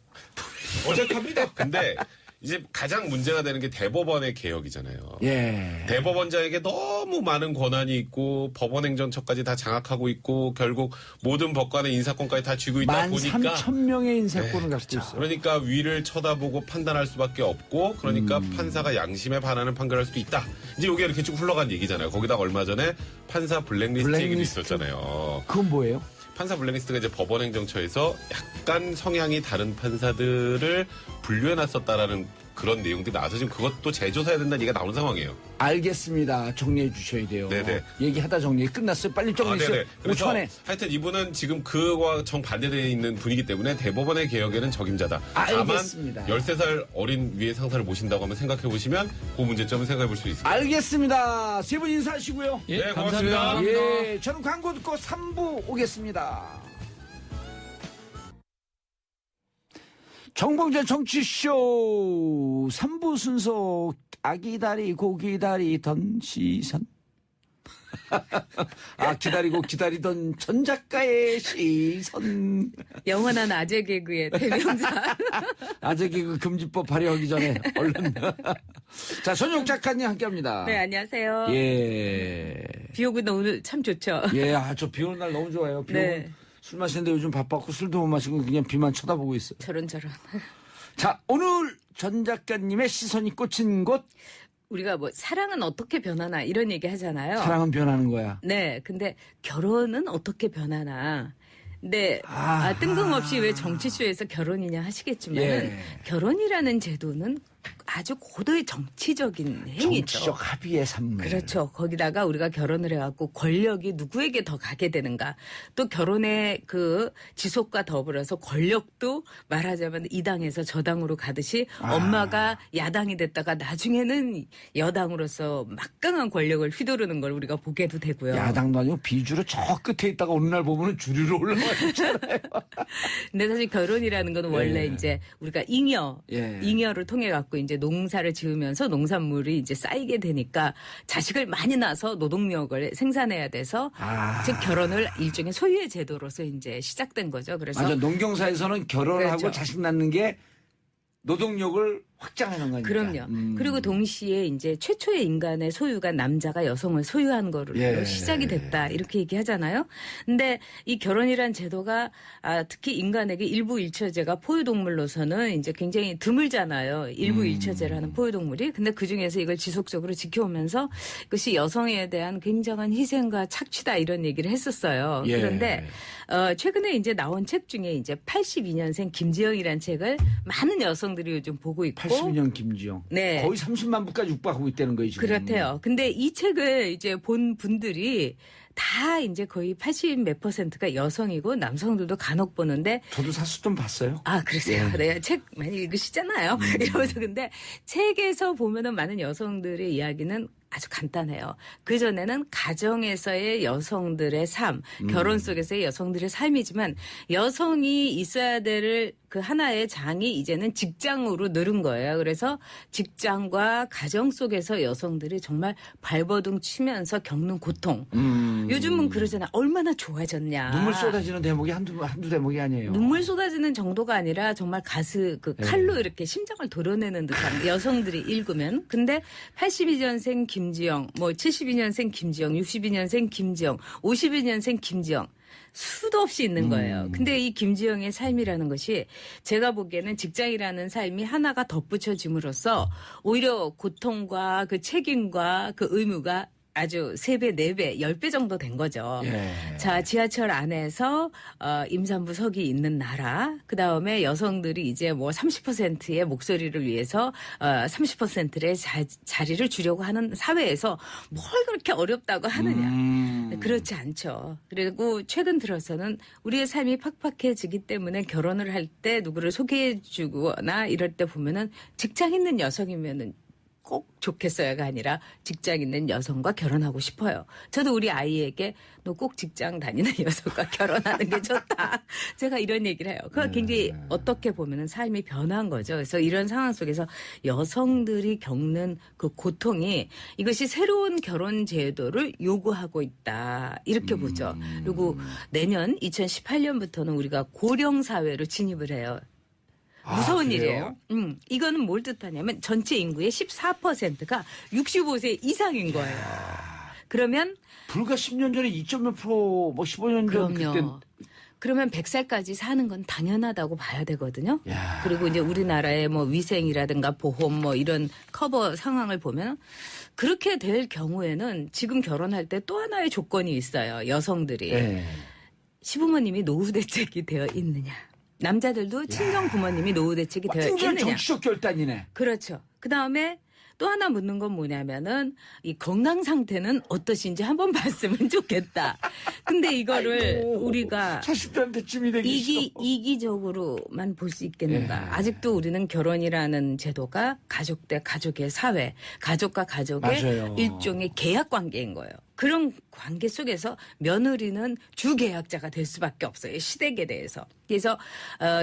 어색합니다. 근데 이제 가장 문제가 되는 게 대법원의 개혁이잖아요. 예. 대법원장에게 너무 많은 권한이 있고 법원행정처까지 다 장악하고 있고 결국 모든 법관의 인사권까지 다 쥐고 있다 보니까 13,000명의 인사권을 갖고 있어요. 그러니까 위를 쳐다보고 판단할 수밖에 없고 그러니까 판사가 양심에 반하는 판결할 수도 있다. 이제 이게 이렇게 쭉 흘러간 얘기잖아요. 거기다가 얼마 전에 판사 블랙리스트 얘기도 있었잖아요. 그건 뭐예요? 판사 블랙리스트가 이제 법원행정처에서 약간 성향이 다른 판사들을 분류해놨었다라는 그런 내용들이 나와서 지금 그것도 재조사해야 된다는 얘기가 나오는 상황이에요. 알겠습니다. 정리해 주셔야 돼요. 네네. 얘기하다 정리 끝났어요. 빨리 정리해 주세요. 그래서 5천에. 하여튼 이분은 지금 그와 정반대되어 있는 분이기 때문에 대법원의 개혁에는 적임자다. 알겠습니다. 다만 13살 어린 위의 상사를 모신다고 하면 생각해 보시면 그 문제점을 생각해 볼 수 있습니다. 알겠습니다. 세 분 인사하시고요. 예, 네, 감사합니다. 고맙습니다. 예, 저는 광고 듣고 3부 오겠습니다. 정봉재 정치쇼 3부 순서 아기다리 고기다리던 시선 아 기다리던 전 작가의 시선 영원한 아재 개그의 대명사. 아재 개그 금지법 발효하기 전에 얼른 자 손용 작가님 함께합니다. 네, 안녕하세요. 예. 비 오고 오늘 참 좋죠. 예, 저 비 오는 날 너무 좋아요. 비 네. 오면 술 마시는데 요즘 바빴고 술도 못 마시고 그냥 비만 쳐다보고 있어요. 저런. 자, 오늘 전 작가님의 시선이 꽂힌 곳 우리가 뭐 사랑은 어떻게 변하나 이런 얘기 하잖아요. 사랑은 변하는 거야. 네, 근데 결혼은 어떻게 변하나. 근데 뜬금없이 왜 정치쇼에서 결혼이냐 하시겠지만 예. 결혼이라는 제도는 아주 고도의 정치적인 행위죠. 정치적 합의의 산물. 그렇죠. 거기다가 우리가 결혼을 해갖고 권력이 누구에게 더 가게 되는가. 또 결혼의 그 지속과 더불어서 권력도 말하자면 이 당에서 저 당으로 가듯이 엄마가 야당이 됐다가 나중에는 여당으로서 막강한 권력을 휘두르는 걸 우리가 보게도 되고요. 야당도 아니고 비주로 저 끝에 있다가 어느 날 보면 주류로 올라와 있잖아요. 근데 사실 결혼이라는 건 원래 이제 우리가 잉여를 통해 갖고 이제 농사를 지으면서 농산물이 이제 쌓이게 되니까 자식을 많이 낳아서 노동력을 생산해야 돼서 즉 결혼을 일종의 소유의 제도로서 이제 시작된 거죠. 그래서 맞아. 농경사에서는 결혼하고 그렇죠. 자식 낳는 게 노동력을 확장하는 거니까. 그럼요. 그리고 동시에 이제 최초의 인간의 소유가 남자가 여성을 소유한 거로 예. 시작이 됐다. 이렇게 얘기하잖아요. 근데 이 결혼이란 제도가 특히 인간에게 일부 일처제가 포유동물로서는 이제 굉장히 드물잖아요. 일부 일처제라는 포유동물이. 근데 그중에서 이걸 지속적으로 지켜오면서 그것이 여성에 대한 굉장한 희생과 착취다 이런 얘기를 했었어요. 예. 그런데 최근에 이제 나온 책 중에 이제 82년생 김지영이라는 책을 많은 여성들이 요즘 보고 있고 82년 김지영. 네. 거의 30만 부까지 육박하고 있다는 거예요, 지금. 그렇대요. 근데 이 책을 이제 본 분들이 다 이제 거의 80 몇 %가 여성이고 남성들도 간혹 보는데 저도 사실 좀 봤어요. 그러세요. 예. 네, 책 많이 읽으시잖아요. 이러면서 근데 책에서 보면은 많은 여성들의 이야기는 아주 간단해요. 그전에는 가정에서의 여성들의 삶, 결혼 속에서의 여성들의 삶이지만 여성이 있어야 될 그 하나의 장이 이제는 직장으로 늘은 거예요. 그래서 직장과 가정 속에서 여성들이 정말 발버둥 치면서 겪는 고통. 요즘은 그러잖아. 얼마나 좋아졌냐. 눈물 쏟아지는 대목이 한두 대목이 아니에요. 눈물 쏟아지는 정도가 아니라 정말 칼로 이렇게 심장을 도려내는 듯한 여성들이 읽으면. 근데 82년생 김지영, 72년생 김지영, 62년생 김지영, 52년생 김지영. 수도 없이 있는 거예요. 근데 이 김지영의 삶이라는 것이 제가 보기에는 직장이라는 삶이 하나가 덧붙여짐으로써 오히려 고통과 그 책임과 그 의무가 아주 3배, 4배, 10배 정도 된 거죠. 예. 자, 지하철 안에서 임산부 석이 있는 나라. 그다음에 여성들이 이제 뭐 30%의 목소리를 위해서 30%의 자리를 주려고 하는 사회에서 뭘 그렇게 어렵다고 하느냐. 그렇지 않죠. 그리고 최근 들어서는 우리의 삶이 팍팍해지기 때문에 결혼을 할 때 누구를 소개해 주거나 이럴 때 보면은 직장 있는 여성이면은 꼭 좋겠어요가 아니라 직장 있는 여성과 결혼하고 싶어요. 저도 우리 아이에게 너 꼭 직장 다니는 여성과 결혼하는 게 좋다. 제가 이런 얘기를 해요. 그거 굉장히 어떻게 보면은 삶이 변한 거죠. 그래서 이런 상황 속에서 여성들이 겪는 그 고통이 이것이 새로운 결혼 제도를 요구하고 있다. 이렇게 보죠. 그리고 내년 2018년부터는 우리가 고령 사회로 진입을 해요. 무서운 일이에요. 이거는 뭘 뜻하냐면 전체 인구의 14%가 65세 이상인 거예요. 그러면 불과 10년 전에 2.몇 프로, 뭐 15년 전 그때. 그러면 100살까지 사는 건 당연하다고 봐야 되거든요. 그리고 이제 우리나라의 뭐 위생이라든가 보험 뭐 이런 커버 상황을 보면 그렇게 될 경우에는 지금 결혼할 때 또 하나의 조건이 있어요. 여성들이. 시부모님이 노후 대책이 되어 있느냐. 남자들도 친정 부모님이 노후 대책이 되어 완전 있느냐. 정치적 결단이네. 그렇죠. 그다음에 또 하나 묻는 건 뭐냐면은 이 건강 상태는 어떠신지 한번 봤으면 좋겠다. 근데 이거를 아이고, 우리가 40대한테쯤이 되기 싫어. 이기적으로만 볼 수 있겠는가. 아직도 우리는 결혼이라는 제도가 가족 대 가족의 사회, 가족과 가족의 맞아요. 일종의 계약 관계인 거예요. 그런 관계 속에서 며느리는 주계약자가 될 수밖에 없어요. 시댁에 대해서. 그래서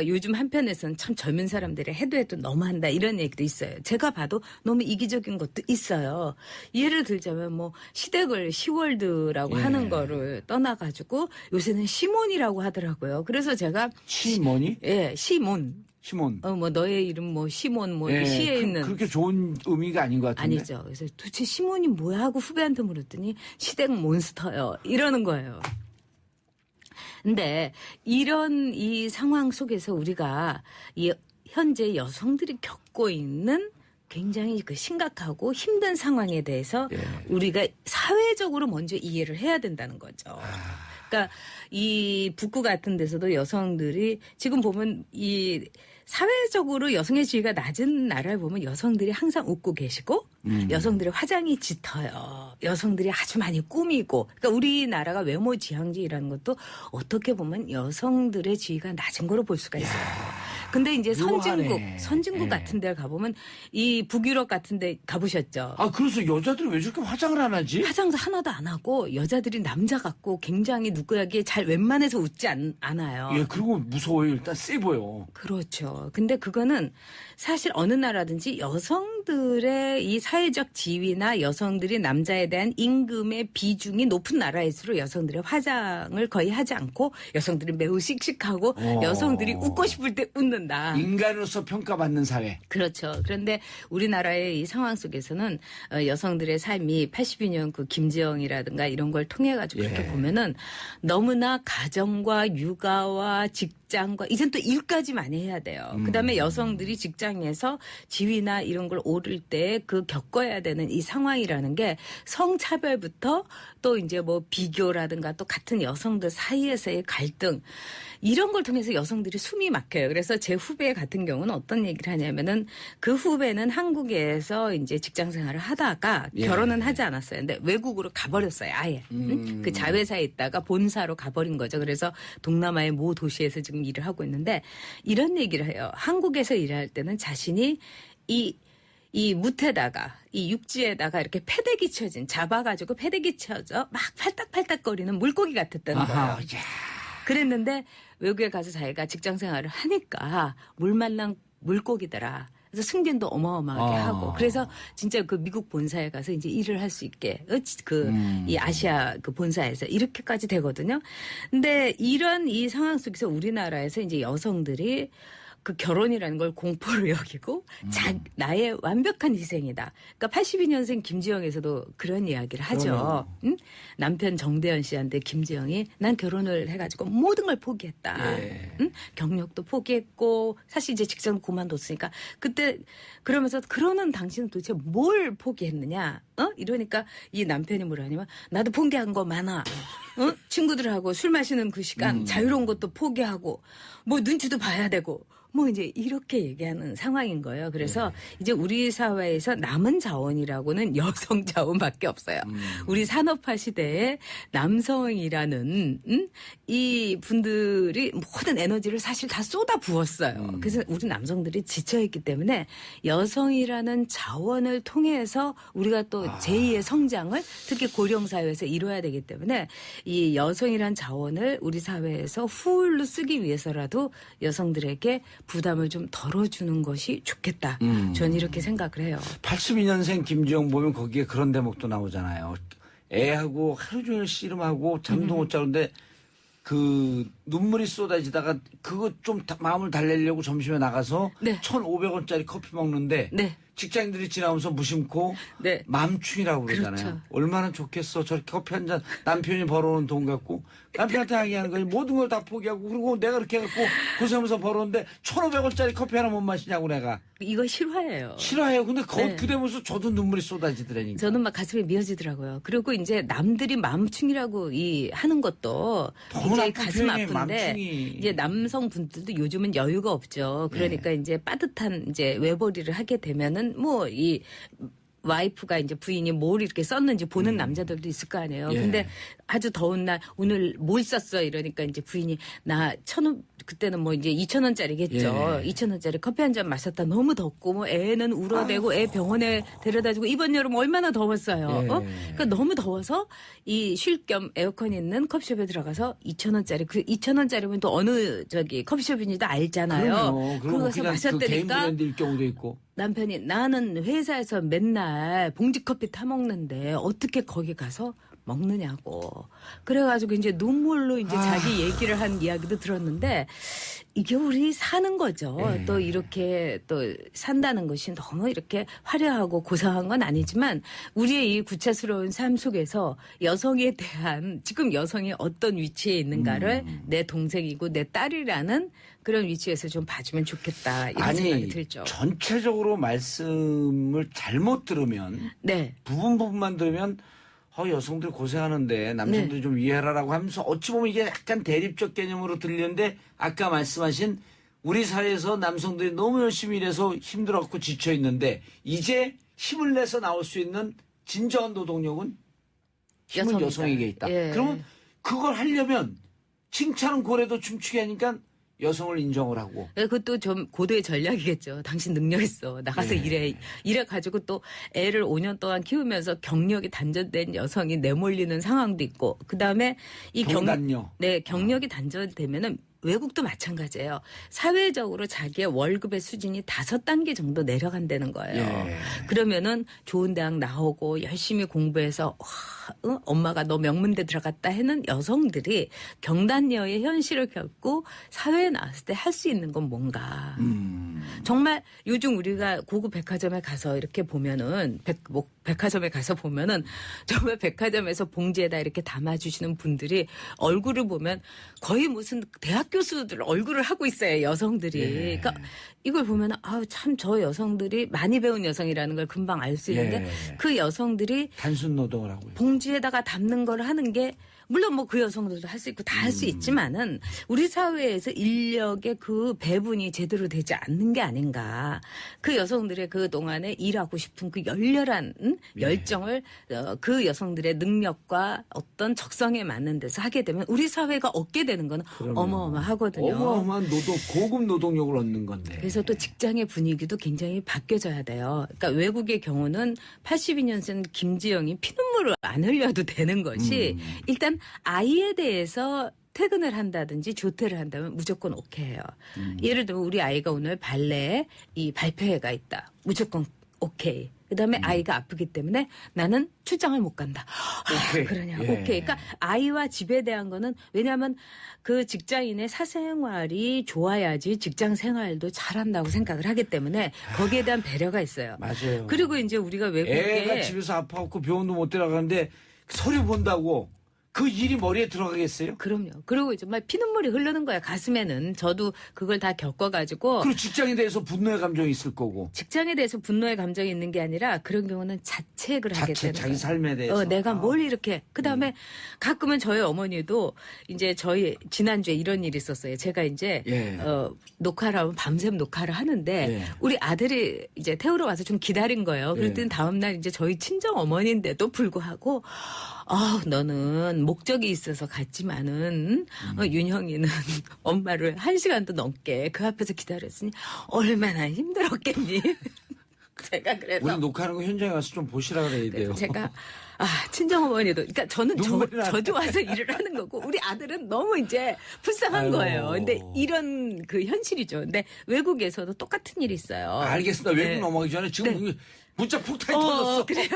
요즘 한편에서는 참 젊은 사람들이 해도 너무한다 이런 얘기도 있어요. 제가 봐도 너무 이기적인 것도 있어요. 예를 들자면 뭐 시댁을 시월드라고 하는 거를 떠나가지고 요새는 시몬이라고 하더라고요. 그래서 제가 시몬이? 예, 시몬. 시몬. 뭐 너의 이름 뭐 시몬 뭐 시에 있는 그렇게 좋은 의미가 아닌 것 같은데. 아니죠. 그래서 도대체 시몬이 뭐야 하고 후배한테 물었더니 시댁 몬스터요. 이러는 거예요. 근데 이런 이 상황 속에서 우리가 이 현재 여성들이 겪고 있는 굉장히 그 심각하고 힘든 상황에 대해서 우리가 사회적으로 먼저 이해를 해야 된다는 거죠. 그러니까 이 북구 같은 데서도 여성들이 지금 보면 이 사회적으로 여성의 지위가 낮은 나라를 보면 여성들이 항상 웃고 계시고 여성들의 화장이 짙어요. 여성들이 아주 많이 꾸미고 그러니까 우리나라가 외모 지향주의라는 것도 어떻게 보면 여성들의 지위가 낮은 거로 볼 수가 있어요. 근데 이제 선진국 같은 데 가보면 이 북유럽 같은 데 가보셨죠? 아, 그래서 여자들이 왜 저렇게 화장을 안 하지? 화장도 하나도 안 하고 여자들이 남자 같고 굉장히 누구에게 잘 웬만해서 웃지 않아요. 예, 그리고 무서워요. 일단 세 보여. 그렇죠. 근데 그거는 사실 어느 나라든지 여성들의 이 사회적 지위나 여성들이 남자에 대한 임금의 비중이 높은 나라일수록 여성들의 화장을 거의 하지 않고 여성들이 매우 씩씩하고 여성들이 웃고 싶을 때 웃는다. 인간으로서 평가받는 사회. 그렇죠. 그런데 우리나라의 이 상황 속에서는 여성들의 삶이 82년 그 김지영이라든가 이런 걸 통해 가지고 그렇게 보면은 너무나 가정과 육아와 직장과 이젠 또 일까지 많이 해야 돼요. 그다음에 여성들이 직장에서 지위나 이런 걸 오를 때 그 겪어야 되는 이 상황이라는 게 성차별부터 또 이제 뭐 비교라든가 또 같은 여성들 사이에서의 갈등 이런 걸 통해서 여성들이 숨이 막혀요. 그래서 제 후배 같은 경우는 어떤 얘기를 하냐면은 그 후배는 한국에서 이제 직장 생활을 하다가 결혼은 하지 않았어요. 근데 외국으로 가버렸어요. 아예. 그 자회사에 있다가 본사로 가버린 거죠. 그래서 동남아의 모 도시에서 지금 일을 하고 있는데 이런 얘기를 해요. 한국에서 일할 때는 자신이 이 무태다가 이 육지에다가 이렇게 패대기 쳐진 잡아가지고 패대기 쳐져 막 팔딱팔딱거리는 물고기 같았다는 거예요. 그랬는데 외국에 가서 자기가 직장 생활을 하니까 물 만난 물고기더라. 그래서 승진도 어마어마하게 하고 그래서 진짜 그 미국 본사에 가서 이제 일을 할 수 있게 이 아시아 그 본사에서 이렇게까지 되거든요. 근데 이런 이 상황 속에서 우리나라에서 이제 여성들이 그 결혼이라는 걸 공포로 여기고 나의 완벽한 희생이다. 그러니까 82년생 김지영에서도 그런 이야기를 하죠. 응? 남편 정대현 씨한테 김지영이 난 결혼을 해가지고 모든 걸 포기했다. 응? 경력도 포기했고 사실 이제 직장 그만뒀으니까 그때 그러면서 그러는 당신은 도대체 뭘 포기했느냐? 이러니까 이 남편이 뭐라 하냐면 나도 포기한 거 많아. 친구들하고 술 마시는 그 시간 자유로운 것도 포기하고 뭐 눈치도 봐야 되고 뭐 이제 이렇게 얘기하는 상황인 거예요. 그래서 이제 우리 사회에서 남은 자원이라고는 여성 자원밖에 없어요. 우리 산업화 시대에 남성이라는 이 분들이 모든 에너지를 사실 다 쏟아 부었어요. 그래서 우리 남성들이 지쳐있기 때문에 여성이라는 자원을 통해서 우리가 또 제2의 성장을 특히 고령 사회에서 이뤄야 되기 때문에 이 여성이란 자원을 우리 사회에서 훌로 쓰기 위해서라도 여성들에게 부담을 좀 덜어주는 것이 좋겠다. 저는 이렇게 생각을 해요. 82년생 김지영 보면 거기에 그런 대목도 나오잖아요. 애하고 하루 종일 씨름하고 잠도 못 자는데 그 눈물이 쏟아지다가 그거 좀 마음을 달래려고 점심에 나가서 네. 1,500원짜리 커피 먹는데 네. 직장인들이 지나오면서 무심코 네. 맘충이라고 그러잖아요. 그렇죠. 얼마나 좋겠어. 저렇게 커피 한 잔 남편이 벌어오는 돈 갖고 남편한테 항의하는 거지. 모든 걸 다 포기하고 그리고 내가 그렇게 해갖고 고생하면서 벌어오는데 1,500원짜리 커피 하나 못 마시냐고 내가. 이거 실화예요. 싫어해요. 근데 네. 그 되면서 저도 눈물이 쏟아지더라니까. 저는 막 가슴이 미어지더라고요. 그리고 이제 남들이 맘충이라고 하는 것도 너무 굉장히 나쁜 가슴 표현이에요, 아픈데 맘충이. 이제 남성분들도 요즘은 여유가 없죠. 그러니까 이제 빠듯한 이제 외벌이를 하게 되면은 뭐 이 와이프가 이제 부인이 뭘 이렇게 썼는지 보는 남자들도 있을 거 아니에요. 예. 근데 아주 더운 날 오늘 뭘 썼어 이러니까 이제 부인이 나 1,000원 그때는 뭐 이제 2,000원짜리겠죠. 예. 2,000원짜리 커피 한 잔 마셨다 너무 덥고 뭐 애는 울어대고 애 병원에 데려다주고 이번 여름 얼마나 더웠어요. 예. 어? 그러니까 너무 더워서 이 쉴 겸 에어컨 있는 커피숍에 들어가서 2,000원짜리 그 2,000원짜리면 또 어느 저기 커피숍인지도 알잖아요. 그럼 그거서 그냥 그 개인 마셨다니까 브랜드일 경우도 있고. 남편이 나는 회사에서 맨날 봉지커피 타먹는데 어떻게 거기 가서 먹느냐고. 그래가지고 이제 눈물로 이제 자기 얘기를 한 이야기도 들었는데 이게 우리 사는 거죠. 또 이렇게 또 산다는 것이 너무 이렇게 화려하고 고상한 건 아니지만 우리의 이 구체스러운 삶 속에서 여성에 대한 지금 여성이 어떤 위치에 있는가를 내 동생이고 내 딸이라는 그런 위치에서 좀 봐주면 좋겠다 이런 생각이 들죠. 전체적으로 말씀을 잘못 들으면 네. 부분만 들으면 여성들 고생하는데 남성들이 네. 좀 이해하라고 하면서 어찌 보면 이게 약간 대립적 개념으로 들리는데 아까 말씀하신 우리 사회에서 남성들이 너무 열심히 일해서 힘들었고 지쳐 있는데 이제 힘을 내서 나올 수 있는 진정한 노동력은 힘은 여성이다. 여성에게 있다. 예. 그러면 그걸 하려면 칭찬은 고래도 춤추게 하니까 여성을 인정을 하고. 그것도 좀 고도의 전략이겠죠. 당신 능력 있어. 나가서 일해 가지고 또 애를 5년 동안 키우면서 경력이 단절된 여성이 내몰리는 상황도 있고. 그다음에 이 경단녀. 경력이 단절되면은 외국도 마찬가지예요. 사회적으로 자기의 월급의 수준이 5단계 정도 내려간다는 거예요. 예. 그러면은 좋은 대학 나오고 열심히 공부해서 엄마가 너 명문대 들어갔다 하는 여성들이 경단녀의 현실을 겪고 사회에 나왔을 때 할 수 있는 건 뭔가. 정말 요즘 우리가 고급 백화점에 가서 이렇게 보면은 백화점에 가서 보면은 정말 백화점에서 봉지에다 이렇게 담아주시는 분들이 얼굴을 보면 거의 무슨 대학 교수들 얼굴을 하고 있어요, 여성들이. 예. 그러니까 이걸 보면 참 저 여성들이 많이 배운 여성이라는 걸 금방 알 수 있는데 예. 그 여성들이 단순 노동을 하고요. 봉지에다가 담는 걸 하는 게 물론 뭐 그 여성들도 할 수 있고 다 할 수 있지만은 우리 사회에서 인력의 그 배분이 제대로 되지 않는 게 아닌가. 그 여성들의 그 동안에 일하고 싶은 그 열렬한 열정을 그 여성들의 능력과 어떤 적성에 맞는 데서 하게 되면 우리 사회가 얻게 되는 건 어마어마하거든요. 어마어마한 고급 노동력을 얻는 건데. 그래서 또 직장의 분위기도 굉장히 바뀌어져야 돼요. 그러니까 외국의 경우는 82년생 김지영이 피눈물을 안 흘려도 되는 것이 일단 아이에 대해서 퇴근을 한다든지 조퇴를 한다면 무조건 오케이예요. 예를 들면 우리 아이가 오늘 발레에 이 발표회가 있다. 무조건 오케이. 그다음에 아이가 아프기 때문에 나는 출장을 못 간다. 오케이. 그러냐. 예. 오케이. 그러니까 아이와 집에 대한 거는 왜냐하면 그 직장인의 사생활이 좋아야지 직장 생활도 잘한다고 생각을 하기 때문에 거기에 대한 배려가 있어요. 맞아요. 그리고 이제 우리가 외국에 애가 집에서 아파갖고 병원도 못 데려가는데 서류 본다고 그 일이 머리에 들어가겠어요? 그럼요. 그리고 정말 피눈물이 흐르는 거예요. 가슴에는. 저도 그걸 다 겪어가지고. 그리고 직장에 대해서 분노의 감정이 있을 거고. 직장에 대해서 분노의 감정이 있는 게 아니라 그런 경우는 자책을 하게 되는 자기 거예요. 삶에 대해서. 내가 뭘 이렇게. 그다음에 가끔은 저희 어머니도 이제 저희 지난주에 이런 일이 있었어요. 제가 이제 예. 녹화를 하면 밤샘 녹화를 하는데 예. 우리 아들이 이제 태우러 와서 좀 기다린 거예요. 그랬더니 예. 다음날 이제 저희 친정 어머니인데도 불구하고 너는 목적이 있어서 갔지만은 윤형이는 엄마를 1시간도 넘게 그 앞에서 기다렸으니 얼마나 힘들었겠니. 제가 그래서 우리 녹화하는 거 현장에 가서 좀 보시라 그래야 돼요. 제가 친정어머니도 그러니까 저는 눈물이 나네. 저도 와서 일을 하는 거고 우리 아들은 너무 이제 불쌍한 아이고. 거예요. 근데 이런 그 현실이죠. 근데 외국에서도 똑같은 일이 있어요. 알겠습니다. 외국 네. 넘어가기 전에 지금 문자 폭탄이 터졌어. 그래요.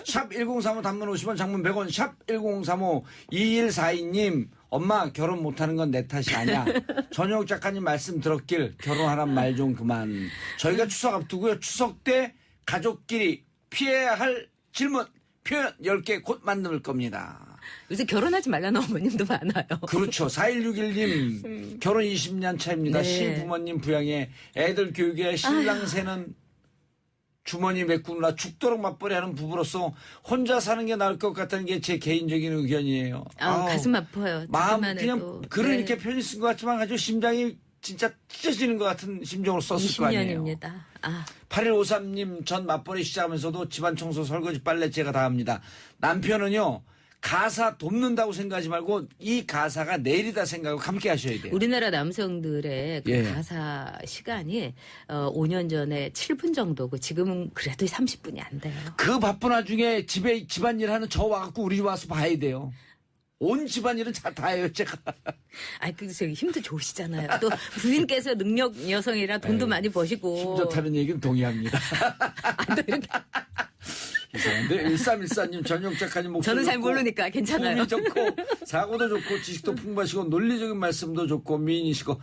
샵 1035 단문 50원 장문 100원 샵 1035 2142님 엄마 결혼 못하는 건 내 탓이 아니야. 전영욱 작가님 말씀 들었길 결혼하란 말 좀 그만. 저희가 추석 앞두고요. 추석 때 가족끼리 피해야 할 질문 표현 10개 곧 만들 겁니다. 요새 결혼하지 말라는 어머님도 많아요. 그렇죠. 4161님 결혼 20년 차입니다. 네. 시부모님 부양에 애들 교육에 신랑 새는 주머니 메꾸느라 죽도록 맞벌이 하는 부부로서 혼자 사는 게 나을 것 같다는 게 제 개인적인 의견이에요. 가슴 아파요. 마음 듣기만 그냥 해도. 글을 네. 이렇게 편히 쓴 것 같지만 아주 심장이 진짜 찢어지는 것 같은 심정으로 썼을 거 아니에요. 20년입니다. 8153님 전 맞벌이 시작하면서도 집안 청소 설거지 빨래 제가 다 합니다. 남편은요. 가사 돕는다고 생각하지 말고 이 가사가 내일이다 생각하고 함께 하셔야 돼요. 우리나라 남성들의 그 예. 가사 시간이 5년 전에 7분 정도고 지금은 그래도 30분이 안 돼요. 그 바쁜 와중에 집에 집안일 하는 저 와갖고 우리 집 와서 봐야 돼요. 온 집안일은 다 해요, 제가. 그래서 힘도 좋으시잖아요. 또 부인께서 능력 여성이라 돈도 많이 버시고. 힘 좋다는 얘기는 동의합니다. 또 이렇게. 이상한데 1314님 전용 작가님 목소리 저는 잘 좋고, 모르니까 괜찮아요. 폼이 좋고 사고도 좋고 지식도 풍부하시고 논리적인 말씀도 좋고 미인이시고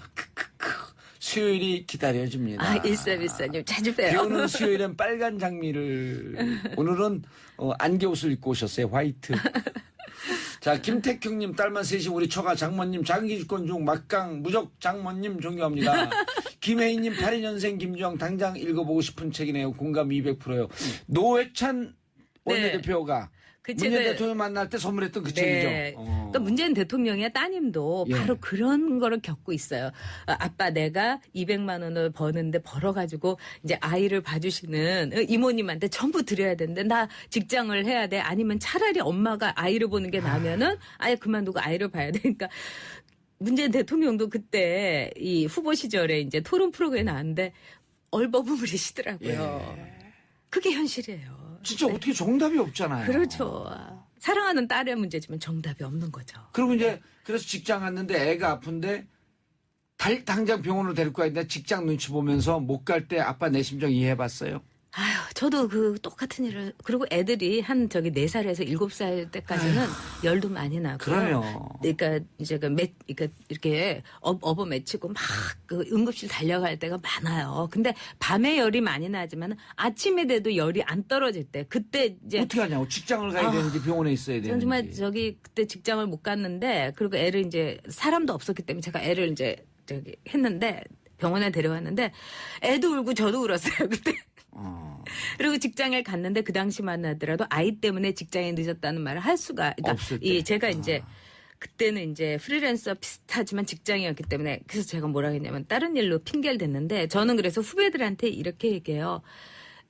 수요일이 기다려집니다. 1314님 자주 봬요. 비 오는 수요일엔 빨간 장미를 오늘은 안개옷을 입고 오셨어요. 화이트. 자, 김택형님, 딸만 셋이 우리 처가 장모님, 장기주권 중 막강, 무적 장모님 존경합니다. 김혜인님, 82년생 김주영, 당장 읽어보고 싶은 책이네요. 공감 200%요. 노회찬 원내대표가 그 문재인 책을- 대통령 만날 때 선물했던 그 네. 책이죠. 그러니까 문재인 대통령의 따님도 예. 바로 그런 거를 겪고 있어요. 아빠 내가 200만 원을 버는데 벌어가지고 이제 아이를 봐주시는 이모님한테 전부 드려야 되는데 나 직장을 해야 돼. 아니면 차라리 엄마가 아이를 보는 게 나면은 아예 그만두고 아이를 봐야 되니까. 문재인 대통령도 그때 이 후보 시절에 이제 토론 프로그램에 나왔는데 얼버무리시더라고요. 그게 현실이에요. 진짜 어떻게 정답이 없잖아요. 그렇죠. 사랑하는 딸의 문제지만 정답이 없는 거죠. 그리고 이제 그래서 직장 갔는데 애가 아픈데 당장 병원으로 데리고 가야 돼. 직장 눈치 보면서 못 갈 때 아빠 내 심정 이해해봤어요? 저도 그 똑같은 일을 그리고 애들이 한 4살에서 7살 때까지는 열도 많이 나고 그럼요. 그러니까 이제 그러니까 이렇게 업어 맺히고 막 그 응급실 달려갈 때가 많아요. 근데 밤에 열이 많이 나지만 아침에 돼도 열이 안 떨어질 때 그때 이제 어떻게 하냐고. 직장을 가야 되는지 병원에 있어야 되는지. 저는 정말 그때 직장을 못 갔는데 그리고 애를 이제 사람도 없었기 때문에 제가 애를 이제 했는데 병원에 데려왔는데 애도 울고 저도 울었어요 그때. 그리고 직장에 갔는데 그 당시만 하더라도 아이 때문에 직장에 늦었다는 말을 할 수가 없을 그러니까 때. 제가 이제 그때는 이제 프리랜서 비슷하지만 직장이었기 때문에 그래서 제가 뭐라 했냐면 다른 일로 핑계를 댔는데 저는 그래서 후배들한테 이렇게 얘기해요.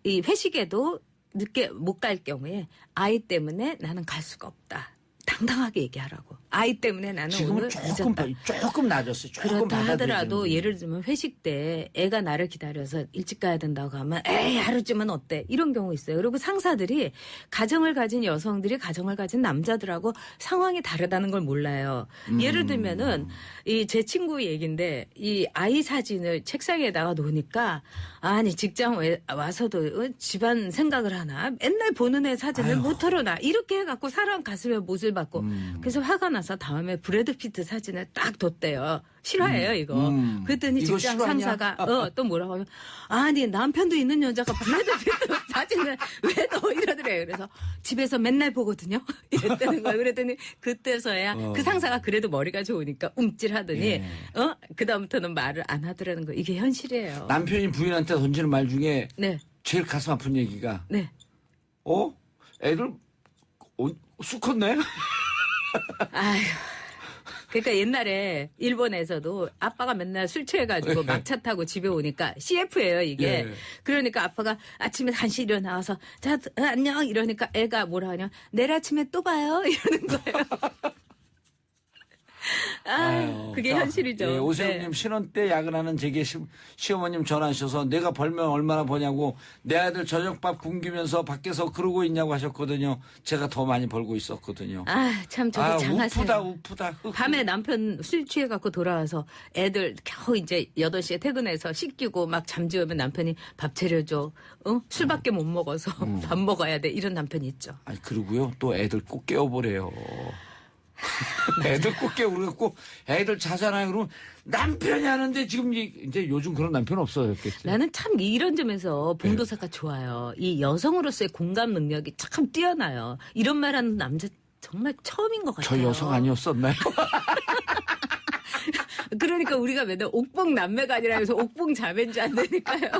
이 회식에도 늦게 못 갈 경우에 아이 때문에 나는 갈 수가 없다. 당당하게 얘기하라고. 아이 때문에 나는 지금은 오늘 늦었다. 조금 낮았어요. 조금 그렇다 하더라도 받아들이는데. 예를 들면 회식 때 애가 나를 기다려서 일찍 가야 된다고 하면 에이 하루쯤은 어때 이런 경우 있어요. 그리고 상사들이 가정을 가진 여성들이 가정을 가진 남자들하고 상황이 다르다는 걸 몰라요. 예를 들면은 이 제 친구 얘기인데 이 아이 사진을 책상에다가 놓으니까 아니 직장 와서도 집안 생각을 하나 맨날 보는 애 사진을 못 털어놔 이렇게 해갖고 사람 가슴에 못을 받고 그래서 화가 나서 다음에 브래드 피트 사진을 딱 뒀대요. 실화예요 이거. 그랬더니 이거 직장 실화냐? 상사가 또 뭐라고 하면 아니 남편도 있는 여자가 브래드 피트 사진을 왜 넣어 이러더래요. 그래서 집에서 맨날 보거든요. 이랬다는 거예요. 그랬더니 그때서야 그 상사가 그래도 머리가 좋으니까 움찔하더니 그다음부터는 말을 안 하더라는 거예요. 이게 현실이에요. 남편이 부인한테 던지는 말 중에 네. 제일 가슴 아픈 얘기가 네. 애들 쑥 컸네? 아휴. 그러니까 옛날에 일본에서도 아빠가 맨날 술 취해가지고 막차 타고 집에 오니까 CF예요 이게. 예. 그러니까 아빠가 아침에 간시 일어나와서 자 안녕 이러니까 애가 뭐라 하냐 내일 아침에 또 봐요 이러는 거예요. 그게 현실이죠. 예, 오세훈님 네. 신혼 때 야근하는 제게 시어머님 전화하셔서 내가 벌면 얼마나 버냐고 내 아들 저녁밥 굶기면서 밖에서 그러고 있냐고 하셨거든요. 제가 더 많이 벌고 있었거든요. 참 저기 장하세요. 우프다. 밤에 남편 술 취해갖고 돌아와서 애들 겨우 이제 8시에 퇴근해서 씻기고 막 잠재우면 남편이 밥 차려줘. 술밖에 못 먹어서 밥 먹어야 돼. 이런 남편이 있죠. 아니 그러고요. 또 애들 꼭 깨워보래요. 애들 꼭 깨우고 애들 자잖아요. 그러면 남편이 하는데 지금 이제 요즘 그런 남편 없어졌겠지. 나는 참 이런 점에서 봉도사가 좋아요. 이 여성으로서의 공감 능력이 참 뛰어나요. 이런 말하는 남자 정말 처음인 것 같아요. 저 여성 아니었었나요? 그러니까 우리가 맨날 옥봉 남매가 아니라 해서 옥봉 자매인 줄 안다니까요.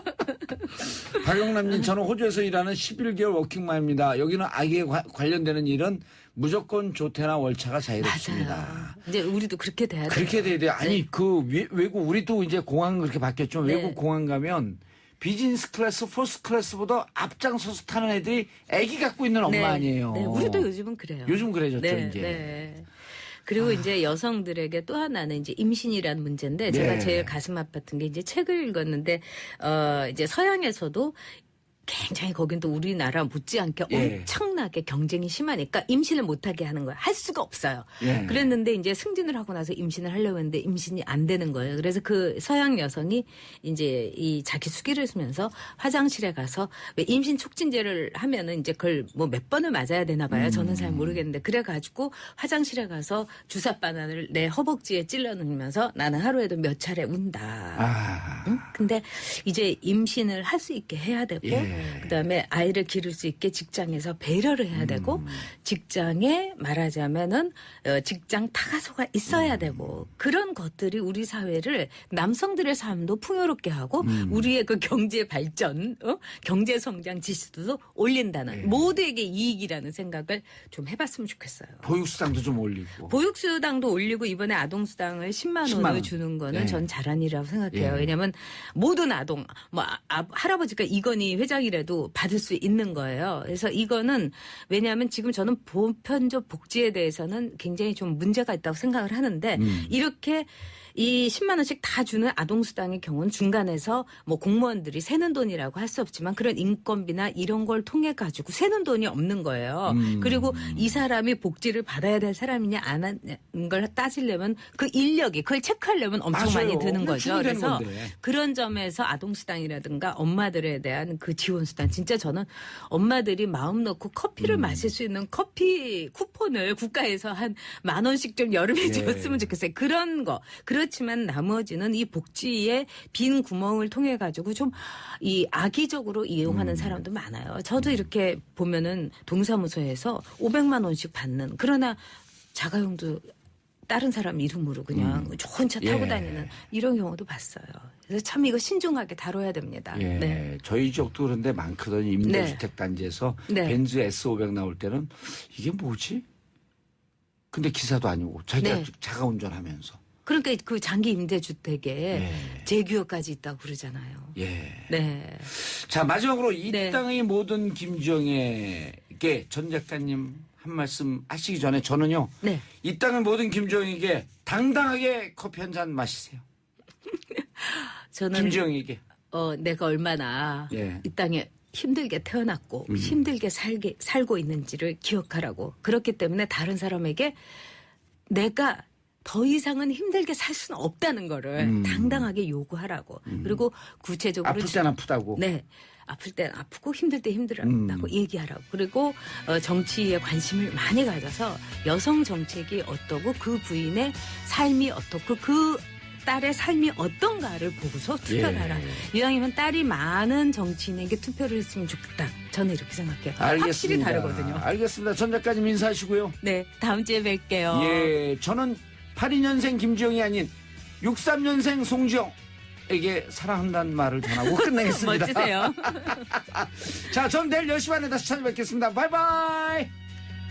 박용남님 저는 호주에서 일하는 11개월 워킹맘입니다. 여기는 아기에 관련되는 일은 무조건 조퇴나 월차가 자유롭습니다. 맞아요. 이제 우리도 그렇게 돼야 돼요. 그렇게 돼야 돼요. 아니 그 외국 우리도 이제 공항 그렇게 바뀌었죠. 네. 외국 공항 가면 비즈니스 클래스, 포스 클래스보다 앞장서서 타는 애들이 아기 갖고 있는 엄마 아니에요. 네, 우리도 요즘은 그래요. 요즘 그래졌죠 네, 이제. 네. 그리고 이제 여성들에게 또 하나는 이제 임신이라는 문제인데 제가 네. 제일 가슴 아팠던 게 이제 책을 읽었는데 이제 서양에서도 굉장히 거긴 또 우리나라 못지않게 예. 엄청나게 경쟁이 심하니까 임신을 못하게 하는 거예요. 할 수가 없어요. 예. 그랬는데 이제 승진을 하고 나서 임신을 하려고 했는데 임신이 안 되는 거예요. 그래서 그 서양 여성이 이제 이 자기 수기를 쓰면서 화장실에 가서 왜 임신 촉진제를 하면은 이제 그걸 뭐 몇 번을 맞아야 되나 봐요. 저는 잘 모르겠는데 그래가지고 화장실에 가서 주사 바늘을 내 허벅지에 찔러 넣으면서 나는 하루에도 몇 차례 운다. 응? 근데 이제 임신을 할 수 있게 해야 되고 예. 그다음에 아이를 기를 수 있게 직장에서 배려를 해야 되고 직장에 말하자면은 직장 타가소가 있어야 되고 그런 것들이 우리 사회를 남성들의 삶도 풍요롭게 하고 우리의 그 경제 발전, 경제 성장 지수도 올린다는 모두에게 이익이라는 생각을 좀 해봤으면 좋겠어요. 보육수당도 좀 올리고. 보육수당도 올리고 이번에 아동수당을 10만 10만 원. 원을 주는 거는 예. 전 잘한 일이라고 생각해요. 예. 왜냐하면 모든 아동, 뭐 할아버지가 이건희 회장이라도 받을 수 있는 거예요. 그래서 이거는 왜냐하면 지금 저는 보편적 복지에 대해서는 굉장히 좀 문제가 있다고 생각을 하는데 이렇게 이 10만 원씩 다 주는 아동수당의 경우는 중간에서 뭐 공무원들이 세는 돈이라고 할 수 없지만 그런 인건비나 이런 걸 통해 가지고 세는 돈이 없는 거예요. 그리고 이 사람이 복지를 받아야 될 사람이냐 안 하는 걸 따지려면 그 인력이 그걸 체크하려면 엄청 맞아요. 많이 드는 거죠. 충분히 그래서 건데. 그런 점에서 아동수당이라든가 엄마들에 대한 그 지원수당 진짜 저는 엄마들이 마음 놓고 커피를 마실 수 있는 커피 쿠폰을 국가에서 한 10,000원씩 좀 여름에 줬으면 좋겠어요. 그런 거. 그렇지만 나머지는 이 복지의 빈 구멍을 통해 가지고 좀 이 악의적으로 이용하는 사람도 많아요. 저도 이렇게 보면은 동사무소에서 500만 원씩 받는 그러나 자가용도 다른 사람 이름으로 그냥 좋은 차 타고 예. 다니는 이런 경우도 봤어요. 그래서 참 이거 신중하게 다뤄야 됩니다. 예. 네. 저희 지역도 그런데 많거든요. 임대주택 단지에서 네. 벤츠 S500 나올 때는 이게 뭐지? 근데 기사도 아니고 자기가 네. 자가 운전하면서. 그러니까 그 장기 임대주택에 예. 재규어까지 있다고 그러잖아요. 예. 네. 자 마지막으로 이 네. 땅의 모든 김주영에게 전 작가님 한 말씀 하시기 전에 저는요. 네. 이 땅의 모든 김주영에게 당당하게 커피 한 잔 마시세요. 저는 김주영에게. 내가 얼마나 예. 이 땅에 힘들게 태어났고 힘들게 살고 있는지를 기억하라고. 그렇기 때문에 다른 사람에게 내가 더 이상은 힘들게 살 수는 없다는 거를 당당하게 요구하라고. 그리고 구체적으로 아플 땐 아프다고. 네. 아플 땐 아프고 힘들 때 힘들다고 얘기하라고. 그리고 정치에 관심을 많이 가져서 여성 정책이 어떠고 그 부인의 삶이 어떻고 그 딸의 삶이 어떤가를 보고서 투표를 하라. 이왕이면 딸이 많은 정치인에게 투표를 했으면 좋겠다. 저는 이렇게 생각해요. 알겠습니다. 확실히 다르거든요. 알겠습니다. 전 작가님 인사하시고요. 네, 다음 주에 뵐게요. 예, 저는 82년생 김지영이 아닌 63년생 송지영에게 사랑한다는 말을 전하고 끝내겠습니다. 멋지세요. 자, 전 내일 10시 반에 다시 찾아뵙겠습니다. 바이바이.